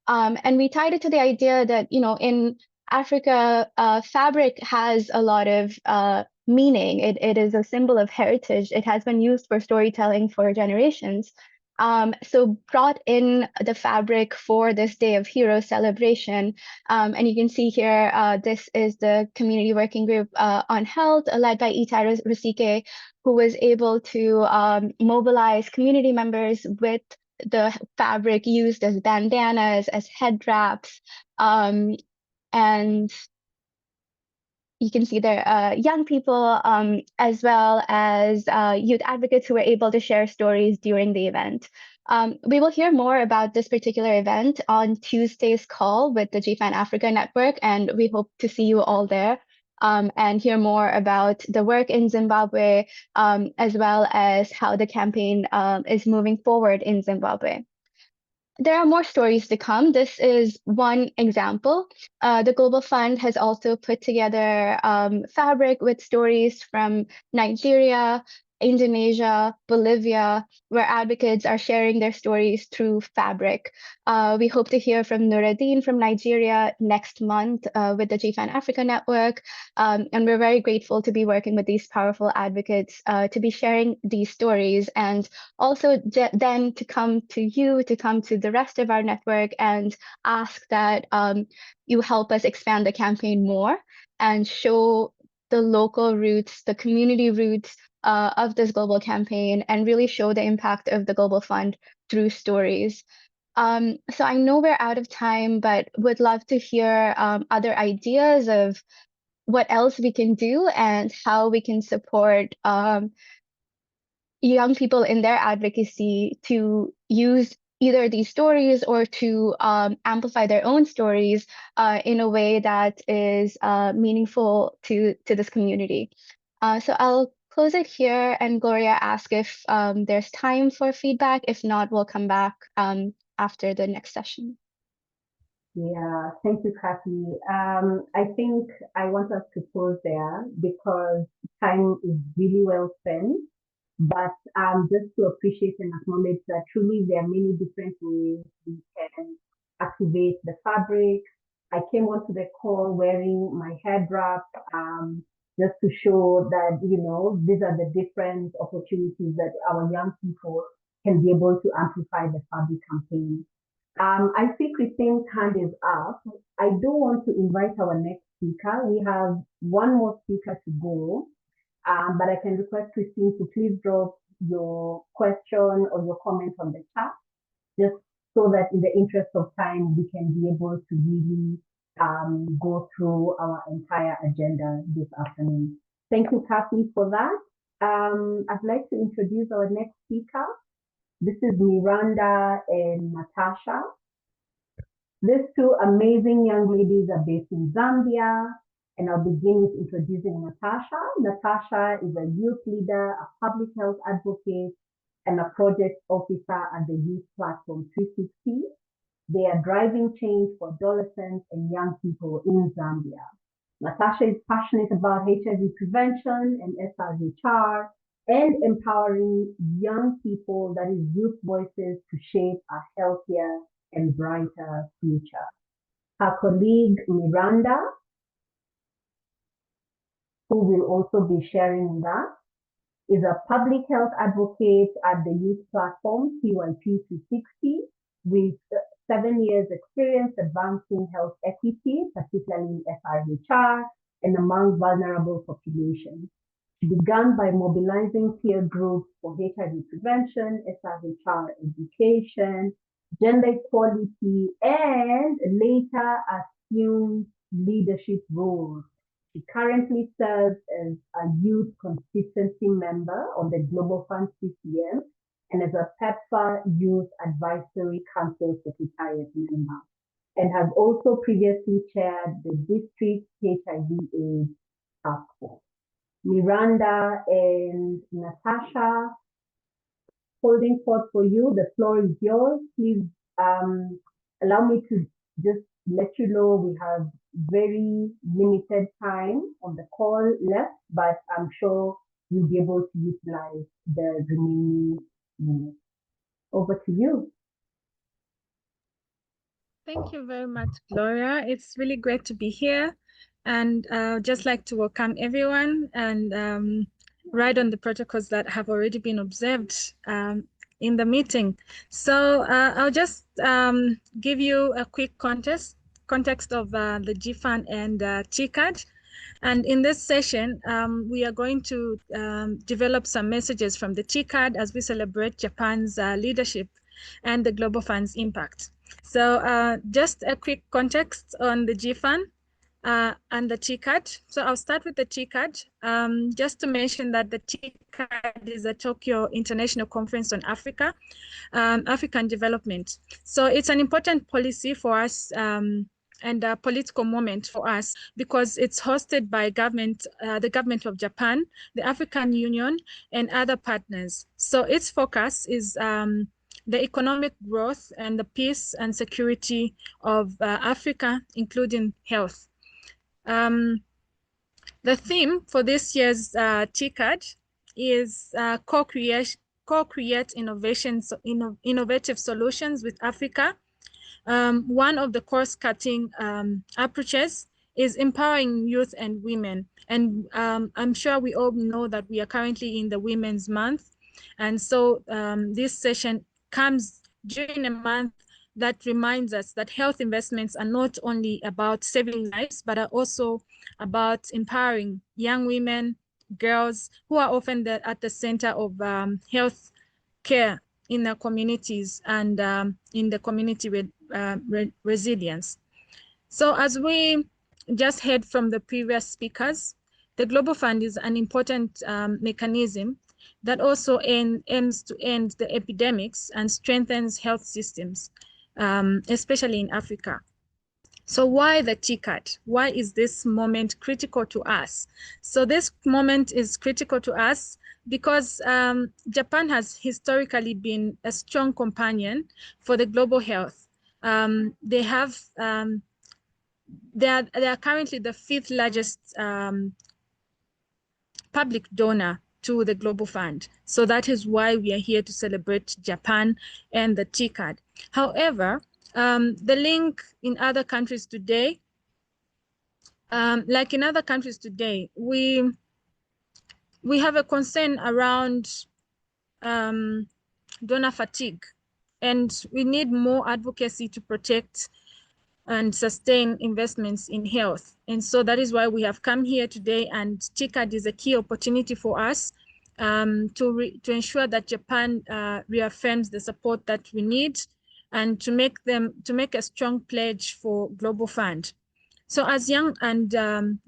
And we tied it to the idea that, you know, in Africa, fabric has a lot of meaning. It is a symbol of heritage. It has been used for storytelling for generations. So brought in the fabric for this Day of Heroes celebration. And you can see here, this is the community working group on health led by Itai Rusike, who was able to mobilize community members with the fabric used as bandanas, as head wraps, and you can see there young people as well as youth advocates who were able to share stories during the event. We will hear more about this particular event on Tuesday's call with the GFAN Africa network, and we hope to see you all there and hear more about the work in Zimbabwe, as well as how the campaign is moving forward in Zimbabwe. There are more stories to come. This is one example. The Global Fund has also put together fabric with stories from Nigeria, Indonesia, Bolivia, where advocates are sharing their stories through fabric. We hope to hear from Nuruddin from Nigeria next month with the GFAN Africa network. And we're very grateful to be working with these powerful advocates to be sharing these stories, and also then to come to you, to come to the rest of our network and ask that you help us expand the campaign more and show the local roots, the community roots of this global campaign, and really show the impact of the Global Fund through stories. So I know we're out of time, but would love to hear other ideas of what else we can do and how we can support young people in their advocacy to use either these stories or to amplify their own stories in a way that is meaningful to this community. So I'll close it here, and Gloria asked if there's time for feedback. If not, we'll come back after the next session. Yeah, thank you, Kathy. I think I want us to pause there because time is really well spent. But just to appreciate and acknowledge that truly there are many different ways we can activate the fabric. I came onto the call wearing my head wrap just to show that, you know, these are the different opportunities that our young people can be able to amplify the fabric campaign. I see Christine's hand is up. I do want to invite our next speaker. We have one more speaker to go, but I can request Christine to please drop your question or your comment on the chat, just so that in the interest of time, we can be able to really go through our entire agenda this afternoon. Thank you, Kathy, for that. I'd like to introduce our next speaker. This is Miranda and Natasha. These two amazing young ladies are based in Zambia, and I'll begin with introducing Natasha. Natasha is a youth leader, a public health advocate, and a project officer at the Youth Platform 360. They are driving change for adolescents and young people in Zambia. Natasha is passionate about HIV prevention and SRHR, and empowering young people, that is youth voices, to shape a healthier and brighter future. Her colleague Miranda, who will also be sharing that, is a public health advocate at the Youth Platform CYP 260 with 7 years experience advancing health equity, particularly in SRHR and among vulnerable populations. She began by mobilizing peer groups for HIV prevention, SRHR education, gender equality, and later assumed leadership roles. She currently serves as a youth consistency member on the Global Fund CCM and as a PEPFAR Youth Advisory Council Secretariat member, and has also previously chaired the District HIV/AIDS Task Force. Miranda and Natasha, holding forth for you. The floor is yours. Please allow me to just let you know we have very limited time on the call left, but I'm sure you'll be able to utilize the remaining minutes. Over to you. Thank you very much, Gloria. It's really great to be here, and just like to welcome everyone and ride on the protocols that have already been observed in the meeting. So I'll just give you a quick context of the GFAN and TCAD. And in this session, we are going to develop some messages from the TCAD as we celebrate Japan's leadership and the Global Fund's impact. So just a quick context on the GFAN and the TCAD. So I'll start with the TCAD, just to mention that the TCAD is a Tokyo International Conference on Africa, African development. So it's an important policy for us and a political moment for us because it's hosted by the government of Japan, the African Union, and other partners. So its focus is the economic growth and the peace and security of Africa, including health. The theme for this year's TCAD is co-create innovative solutions with Africa. One of the course-cutting approaches is empowering youth and women. And I'm sure we all know that we are currently in the Women's Month. And so this session comes during a month that reminds us that health investments are not only about saving lives, but are also about empowering young women, girls, who are often at the center of health care in their communities and in the community with resilience. So as we just heard from the previous speakers, the Global Fund is an important mechanism that also aims to end the epidemics and strengthens health systems, especially in Africa. So why the TCAD? Why is this moment critical to us? So this moment is critical to us because Japan has historically been a strong companion for the global health. they have they are currently the 5th largest public donor to the Global Fund. So that is why we are here to celebrate Japan and the TCAD. However, the link in other countries today, like in other countries today, we have a concern around donor fatigue, and we need more advocacy to protect and sustain investments in health. And so that is why we have come here today, and TCAD is a key opportunity for us to ensure that Japan reaffirms the support that we need, and to make a strong pledge for Global Fund. So as young and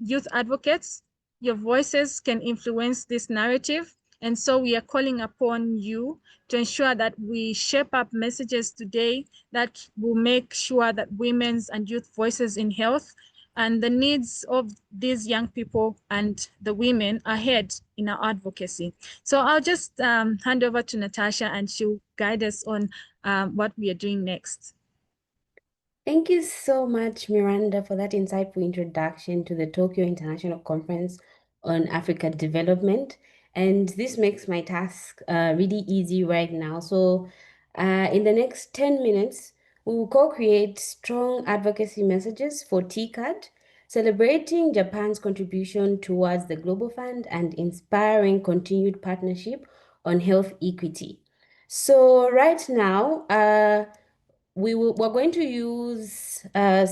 youth advocates, your voices can influence this narrative. And so we are calling upon you to ensure that we shape up messages today that will make sure that women's and youth voices in health and the needs of these young people and the women are heard in our advocacy. So I'll just hand over to Natasha, and she'll guide us on what we are doing next. Thank you so much, Miranda, for that insightful introduction to the Tokyo International Conference on Africa Development. And this makes my task really easy right now. So in the next 10 minutes, we will co-create strong advocacy messages for TCAD, celebrating Japan's contribution towards the Global Fund and inspiring continued partnership on health equity. So right now, we're going to use a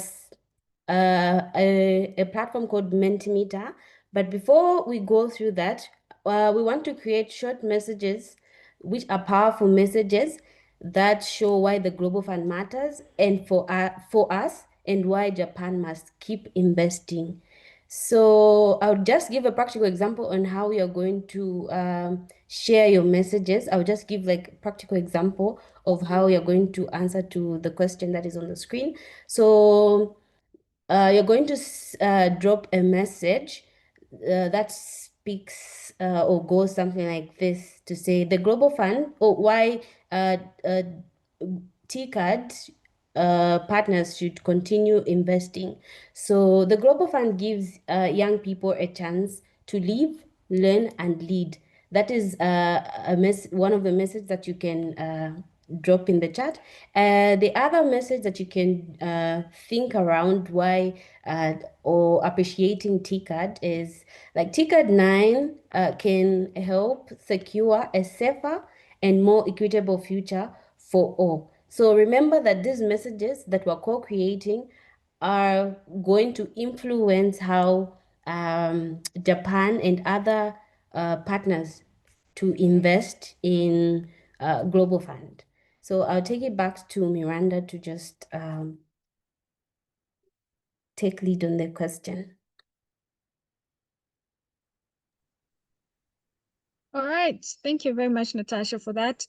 platform called Mentimeter. But before we go through that, we want to create short messages, which are powerful messages that show why the Global Fund matters and for us, and why Japan must keep investing. So I'll just give a practical example on how we are going to share your messages. I'll just give like a practical example of how you're going to answer to the question that is on the screen. So you're going to drop a message that speaks or goes something like this, to say the Global Fund, or why TCAD partners should continue investing. So the Global Fund gives young people a chance to live, learn, and lead. That is one of the messages that you can drop in the chat. The other message that you can think around why or appreciating TCAD is like TCAD 9 can help secure a safer and more equitable future for all. So remember that these messages that we're co-creating are going to influence how Japan and other partners to invest in Global Fund. So I'll take it back to Miranda to just take lead on the question. All right, thank you very much, Natasha, for that.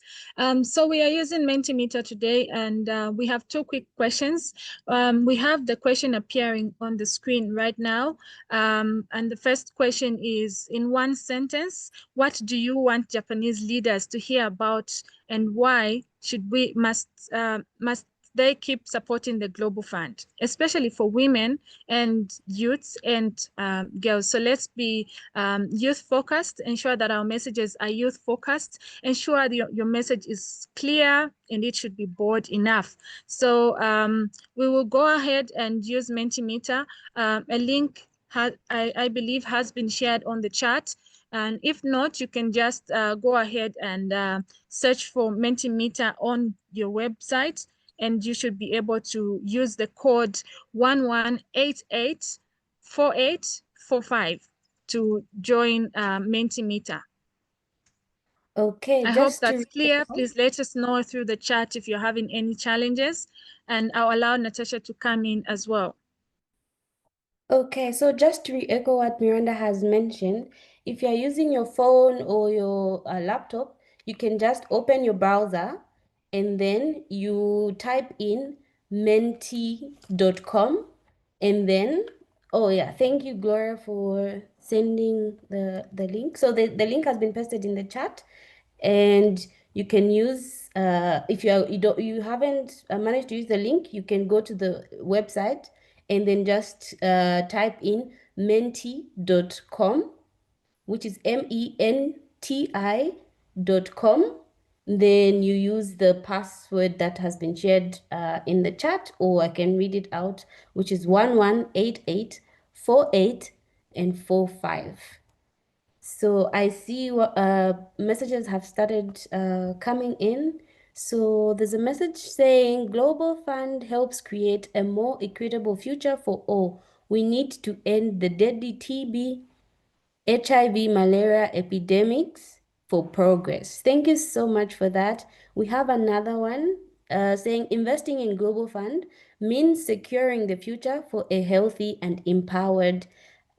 So we are using Mentimeter today, and we have two quick questions. We have the question appearing on the screen right now. And the first question is, in one sentence, what do you want Japanese leaders to hear about, and why must they keep supporting the Global Fund, especially for women and youths and girls? So let's be youth focused, ensure that our messages are youth focused, ensure your message is clear and it should be bold enough. So we will go ahead and use Mentimeter. A link I believe has been shared on the chat. And if not, you can just go ahead and search for Mentimeter on your website, and you should be able to use the code 11884845 to join Mentimeter. Okay, I hope that's clear. Please let us know through the chat if you're having any challenges, and I'll allow Natasha to come in as well. Okay, so just to re-echo what Miranda has mentioned, if you're using your phone or your laptop, you can just open your browser and then you type in menti.com, and then, oh yeah, thank you, Gloria, for sending the link. So the link has been pasted in the chat, and You can use, if you haven't managed to use the link, you can go to the website and then just type in menti.com, which is MENTI.com. Then you use the password that has been shared in the chat, or I can read it out, which is 118848 and 45. So I see messages have started coming in. So there's a message saying Global Fund helps create a more equitable future for all. We need to end the deadly TB, HIV, malaria epidemics for progress. Thank you so much for that. We have another one saying investing in Global Fund means securing the future for a healthy and empowered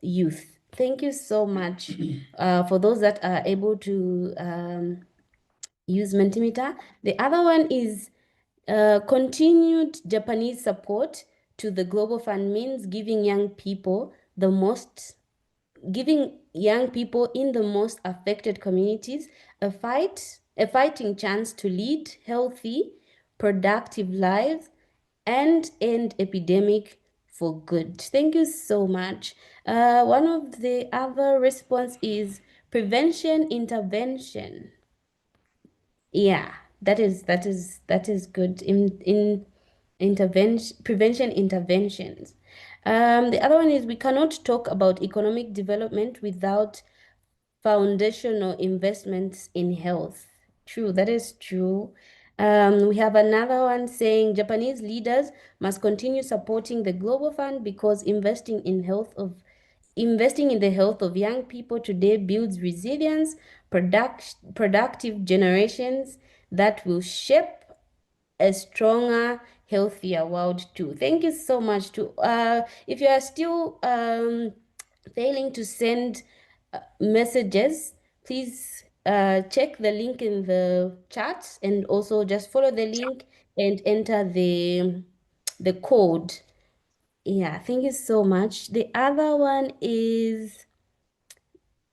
youth. Thank you so much for those that are able to use Mentimeter. The other one is continued Japanese support to the Global Fund means giving young people in the most affected communities a fighting chance to lead healthy, productive lives and end epidemic for good. Thank you so much. One of the other response is prevention intervention. Yeah, that is good. In prevention interventions. The other one is we cannot talk about economic development without foundational investments in health. True, that is true. We have another one saying Japanese leaders must continue supporting the Global Fund because investing in the health of young people today builds resilience, productive generations that will shape a stronger, healthier world too. Thank you so much. If you are still failing to send messages, please check the link in the chat and also just follow the link and enter the code. Yeah, thank you so much. The other one is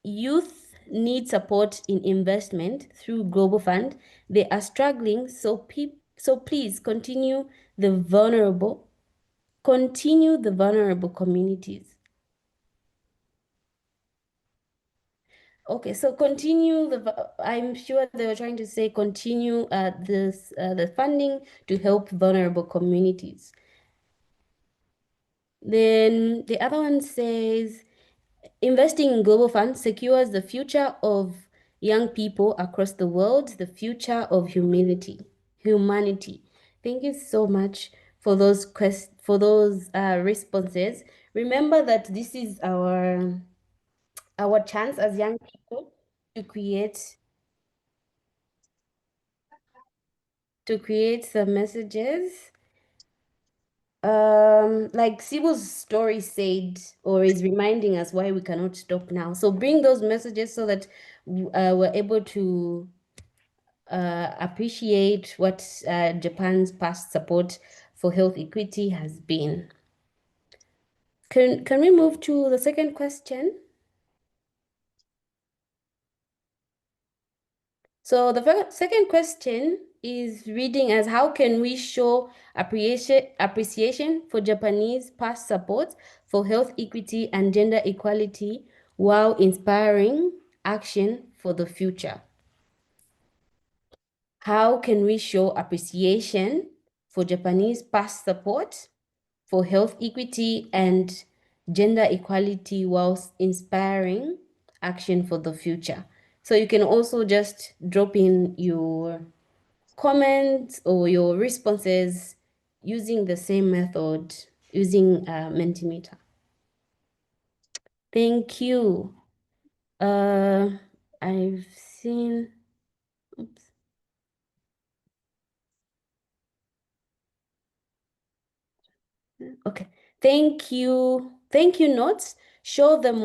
youth need support in investment through Global Fund. They are struggling, so please continue the vulnerable communities. Okay, so I'm sure they were trying to say continue the funding to help vulnerable communities. Then the other one says investing in Global Fund secures the future of young people across the world, the future of humanity. Thank you so much for those responses. Remember that this is our chance as young people to create some messages. Like Sibu's story said, or is reminding us why we cannot stop now. So bring those messages so that we're able to appreciate what Japan's past support for health equity has been. Can we move to the second question? So the second question is reading as how can we show appreciation for Japanese past support for health equity and gender equality while inspiring action for the future? How can we show appreciation for Japanese past support for health equity and gender equality whilst inspiring action for the future? So you can also just drop in your comments or your responses using the same method, using Mentimeter. Thank you. I've seen, oops. Okay, thank you. Thank you, notes. Show them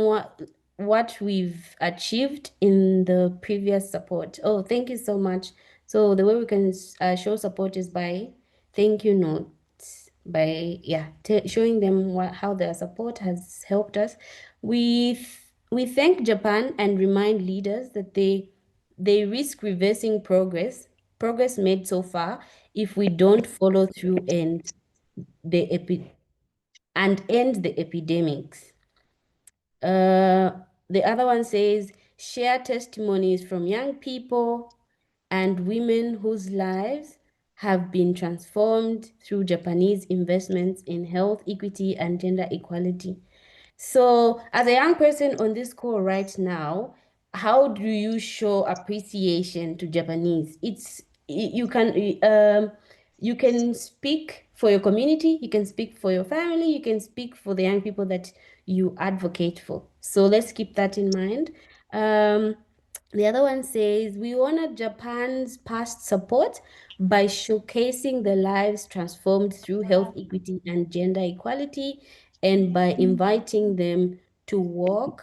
what we've achieved in the previous support. Oh, thank you so much. So the way we can show support is by thank you notes, by showing them how their support has helped us. We thank Japan and remind leaders that they they risk reversing progress made so far if we don't follow through and end the epidemics. The other one says, share testimonies from young people and women whose lives have been transformed through Japanese investments in health equity and gender equality. So as a young person on this call right now, how do you show appreciation to Japanese? You can speak for your community, you can speak for your family, you can speak for the young people that you advocate for. So let's keep that in mind. The other one says, we honor Japan's past support by showcasing the lives transformed through health equity and gender equality, and by inviting them to walk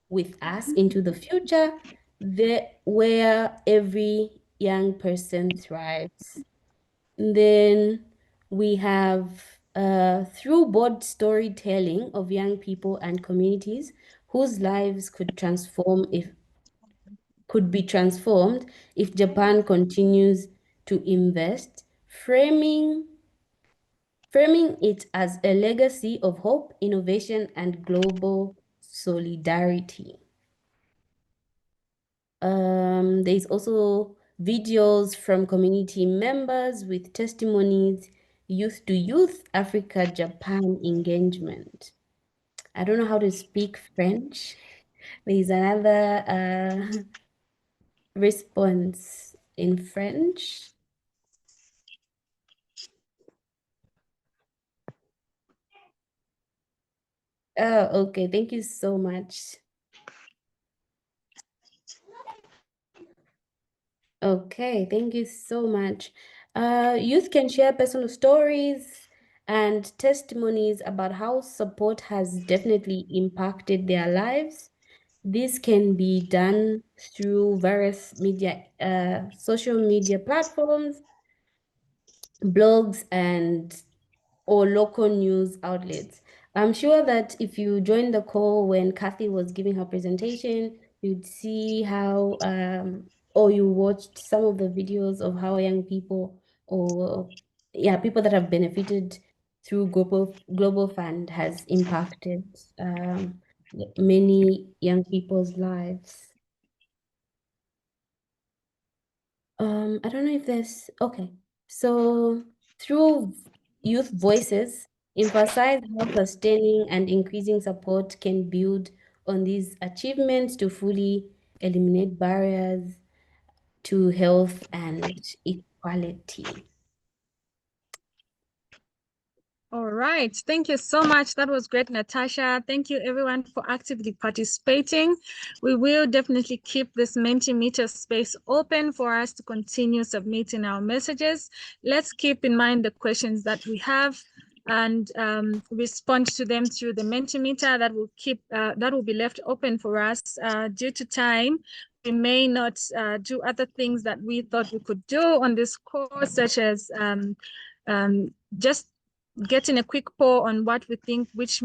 with us into the future where every young person thrives. And then we have through bold storytelling of young people and communities whose lives could be transformed if Japan continues to invest, framing it as a legacy of hope, innovation, and global solidarity. There's also videos from community members with testimonies, youth to youth, Africa, Japan engagement. I don't know how to speak French. There's another response in French. Oh, okay. Thank you so much. Okay, thank you so much. Youth can share personal stories and testimonies about how support has definitely impacted their lives. This can be done through various social media platforms, blogs, or local news outlets. I'm sure that if you joined the call when Kathy was giving her presentation, you'd see how, or you watched some of the videos of how young people, or people that have benefited through Global Fund has impacted many young people's lives. I don't know if there's, okay. So through youth voices, emphasize how sustaining and increasing support can build on these achievements to fully eliminate barriers to health and equality. All right. Thank you so much. That was great, Natasha. Thank you, everyone, for actively participating. We will definitely keep this Mentimeter space open for us to continue submitting our messages. Let's keep in mind the questions that we have and respond to them through the Mentimeter. That will be left open for us due to time. We may not do other things that we thought we could do on this course, such as just getting a quick poll on what we think, which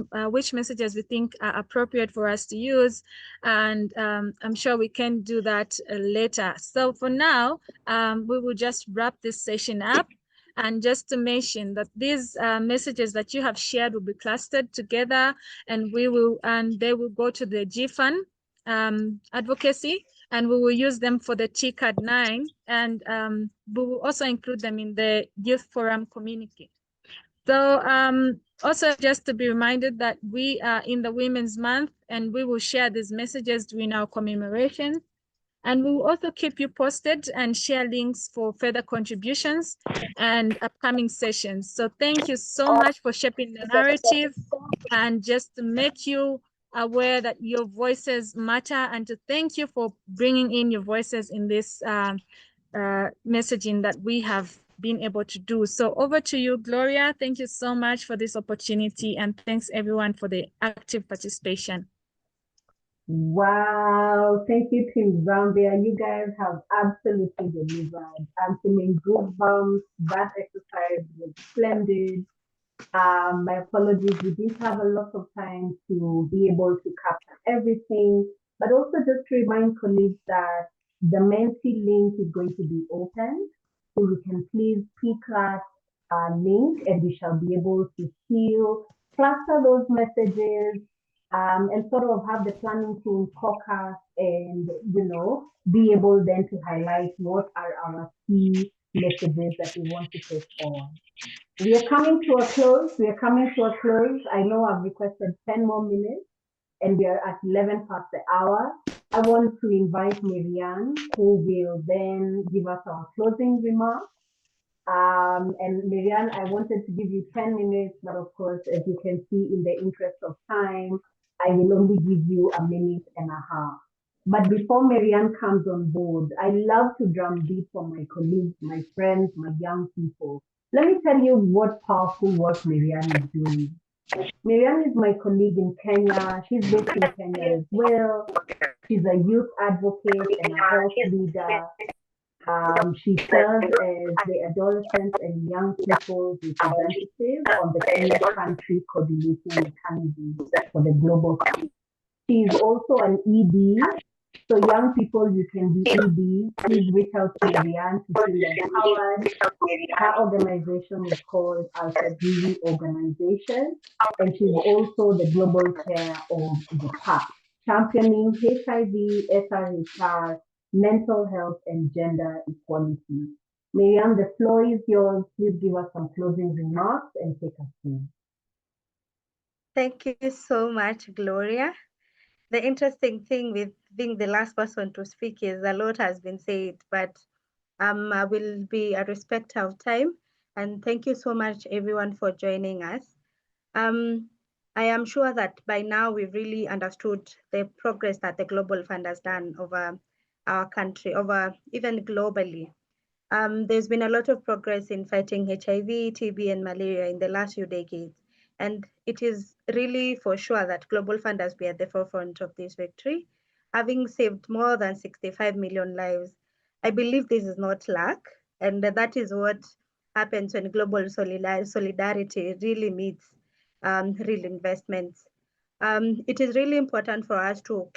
messages we think are appropriate for us to use, and I'm sure we can do that later. So for now, we will just wrap this session up. And just to mention that these messages that you have shared will be clustered together, and they will go to the GFAN advocacy, and we will use them for the TCAD 9, and we will also include them in the Youth Forum communique. So also just to be reminded that we are in the Women's Month, and we will share these messages during our commemoration. And we will also keep you posted and share links for further contributions and upcoming sessions. So thank you so much for shaping the narrative, and just to make you aware that your voices matter, and to thank you for bringing in your voices in this messaging that we have been able to do. So over to you, Gloria. Thank you so much for this opportunity, and thanks everyone for the active participation. Wow, thank you, Team Zambia. You guys have absolutely delivered. I'm feeling goosebumps. That exercise was splendid. My apologies, we didn't have a lot of time to be able to capture everything, but also just to remind colleagues that The Menti link is going to be opened. So you can please pick that link and we shall be able to seal, cluster those messages, and sort of have the planning team focus and, be able then to highlight what are our key messages that we want to take on. We are coming to a close. I know I've requested 10 more minutes and we are at 11 past the hour. I want to invite Marianne, who will then give us our closing remarks. And Marianne, I wanted to give you 10 minutes, but of course, as you can see, in the interest of time, I will only give you a minute and a half. But before Marianne comes on board, I love to drum beat for my colleagues, my friends, my young people. Let me tell you what powerful work Marianne is doing. Marianne is my colleague in Kenya. She's based in Kenya as well. She's a youth advocate and a health leader. She serves as the adolescents and young people's representative on the Kenya Country Coordinating Mechanism for the Global Fund. She is also an ED. So young people, you can be ED. Please reach out to Marianne to feel empowered. Her organization is called Alfred Organization, and she's also the global chair of the PAC, championing HIV, SRHR, mental health, and gender equality. Marianne, the floor is yours. Please give us some closing remarks and take us through. Thank you so much, Gloria. The interesting thing with being the last person to speak is a lot has been said, but I will be a respect of time. And thank you so much, everyone, for joining us. I am sure that by now we've really understood the progress that the Global Fund has done over our country, over even globally. There's been a lot of progress in fighting HIV, TB, and malaria in the last few decades. And it is really for sure that Global Fund has been at the forefront of this victory, having saved more than 65 million lives. I believe this is not luck, and that is what happens when global solidarity really meets real investments. It is really important for us to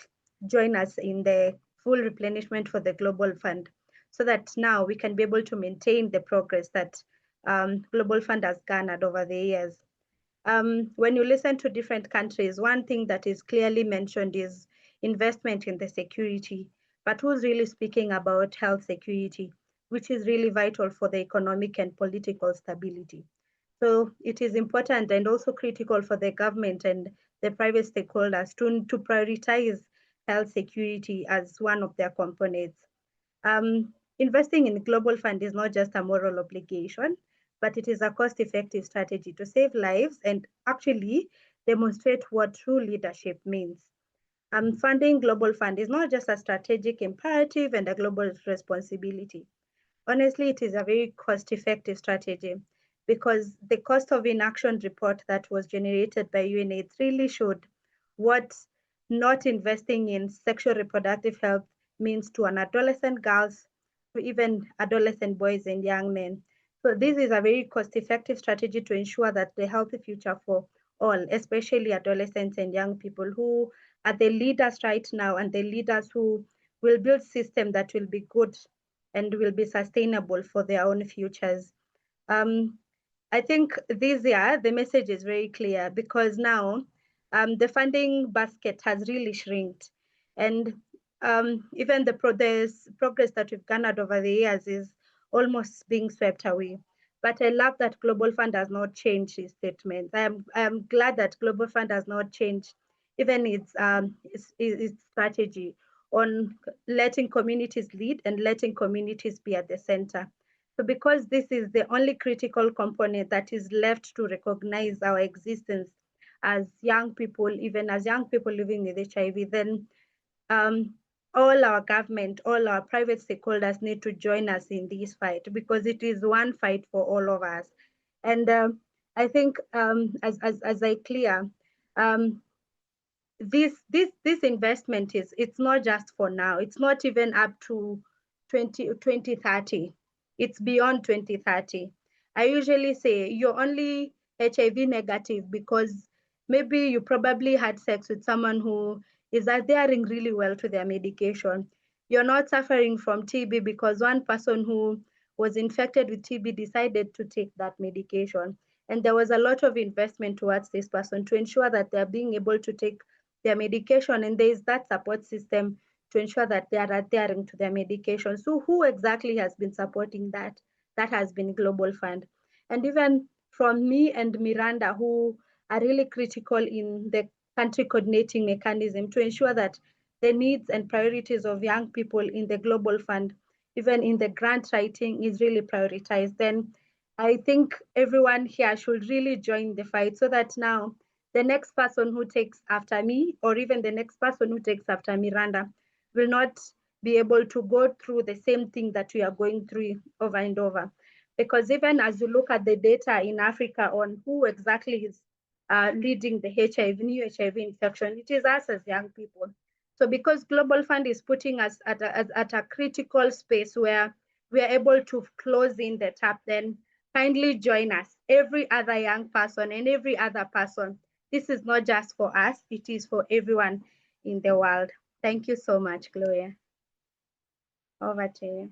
join us in the full replenishment for the Global Fund, so that now we can be able to maintain the progress that Global Fund has garnered over the years. When you listen to different countries, one thing that is clearly mentioned is investment in the security, but who's really speaking about health security, which is really vital for the economic and political stability. So it is important and also critical for the government and the private stakeholders to prioritize health security as one of their components. Investing in the Global Fund is not just a moral obligation, but it is a cost-effective strategy to save lives and actually demonstrate what true leadership means. Funding Global Fund is not just a strategic imperative and a global responsibility. Honestly, it is a very cost-effective strategy because the cost of inaction report that was generated by UNAIDS really showed what not investing in sexual reproductive health means to an adolescent girls, to even adolescent boys and young men. So this is a very cost-effective strategy to ensure that the healthy future for all, especially adolescents and young people who are the leaders right now and the leaders who will build systems that will be good and will be sustainable for their own futures. I think this year, the message is very clear because now the funding basket has really shrinked. And even the progress that we've garnered over the years is almost being swept away. But I love that Global Fund has not changed its statements. I am glad that Global Fund has not changed even its strategy on letting communities lead and letting communities be at the center. So because this is the only critical component that is left to recognize our existence as young people, even as young people living with HIV, then all our government, all our private stakeholders need to join us in this fight because it is one fight for all of us. And I think as I clear, this investment it's not just for now. It's not even up to 2030. It's beyond 2030. I usually say you're only HIV negative because maybe you probably had sex with someone who is adhering really well to their medication. you're not suffering from TB because one person who was infected with TB decided to take that medication. And there was a lot of investment towards this person to ensure that they're being able to take their medication, and there is that support system to ensure that they are adhering to their medication. So who exactly has been supporting that? That has been Global Fund. And even from me and Miranda, who are really critical in the country coordinating mechanism to ensure that the needs and priorities of young people in the Global Fund, even in the grant writing, is really prioritized. Then I think everyone here should really join the fight so that now the next person who takes after me, or even the next person who takes after Miranda, will not be able to go through the same thing that we are going through over and over. Because even as you look at the data in Africa on who exactly is leading the new HIV infection, it is us as young people. So because Global Fund is putting us at a critical space where we are able to close in the tap, then kindly join us, every other young person and every other person. This is not just for us, it is for everyone in the world. Thank you so much, Gloria. Over to you.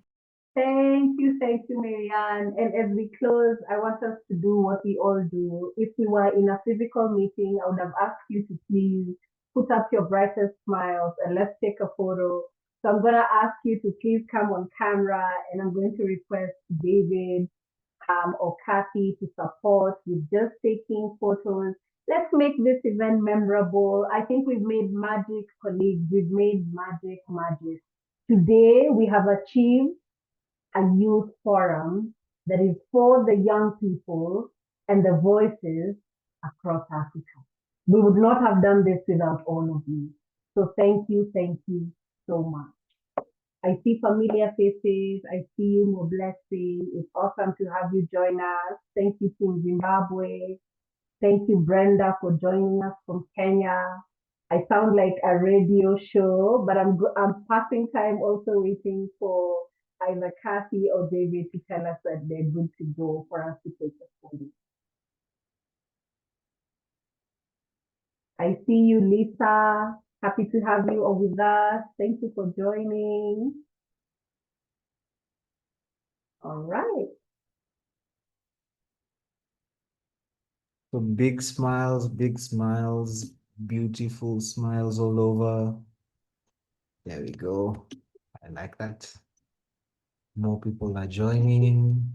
Thank you, Marianne. And as we close, I want us to do what we all do. If we were in a physical meeting, I would have asked you to please put up your brightest smiles and let's take a photo. So I'm gonna ask you to please come on camera, and I'm going to request David or Kathy to support with just taking photos. Let's make this event memorable. I think we've made magic, colleagues. We've made magic. Today, we have achieved a youth forum that is for the young people and the voices across Africa. We would not have done this without all of you. So thank you so much. I see familiar faces. I see you, Moblesi. It's awesome to have you join us. Thank you, Team Zimbabwe. Thank you, Brenda, for joining us from Kenya. I sound like a radio show, but I'm passing time also waiting for either Kathy or David to tell us that they're good to go for us to take a photo. I see you, Lisa. Happy to have you all with us. Thank you for joining. All right. So big smiles, beautiful smiles all over. There we go. I like that. More people are joining.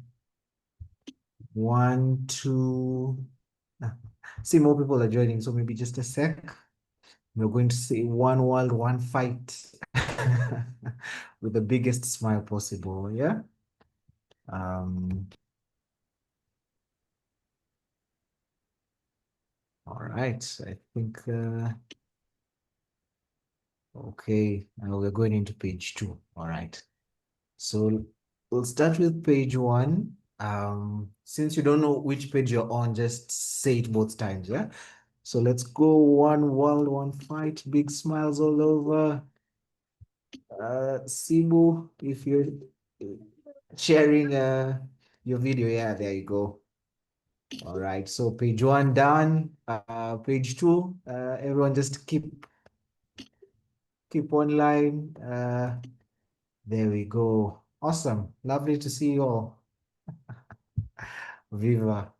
1, 2. See, more people are joining, so maybe just a sec. We're going to say one world, one fight with the biggest smile possible, yeah? All right, I think, okay, now we're going into page 2, all right. So we'll start with page 1. Since you don't know which page you're on, just say it both times, yeah? So let's go. One world, one fight, big smiles all over. Sibu, if you're sharing your video, yeah, there you go. All right, so page 1 done. Page 2, everyone just keep online. There we go. Awesome. Lovely to see you all. Viva.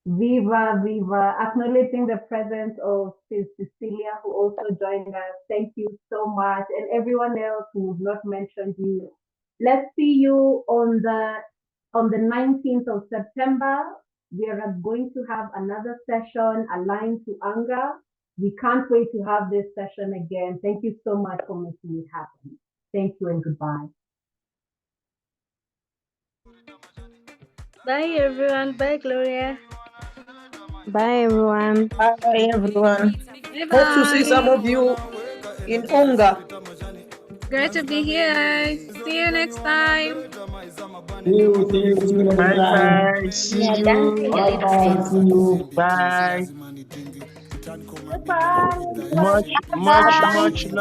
Viva. Acknowledging the presence of Sis Cecilia, who also joined us. Thank you so much. And everyone else who's not mentioned you. Let's see you on the 19th of September. We are going to have another session aligned to anger. We can't wait to have this session again. Thank you so much for making it happen. Thank you and goodbye. Bye, everyone. Bye, Gloria. Bye, everyone. Bye, everyone. Bye-bye. Hope to see some of you in Unga. Great to be here. See you next time. See you. Bye. See you. Bye. Bye. Much love.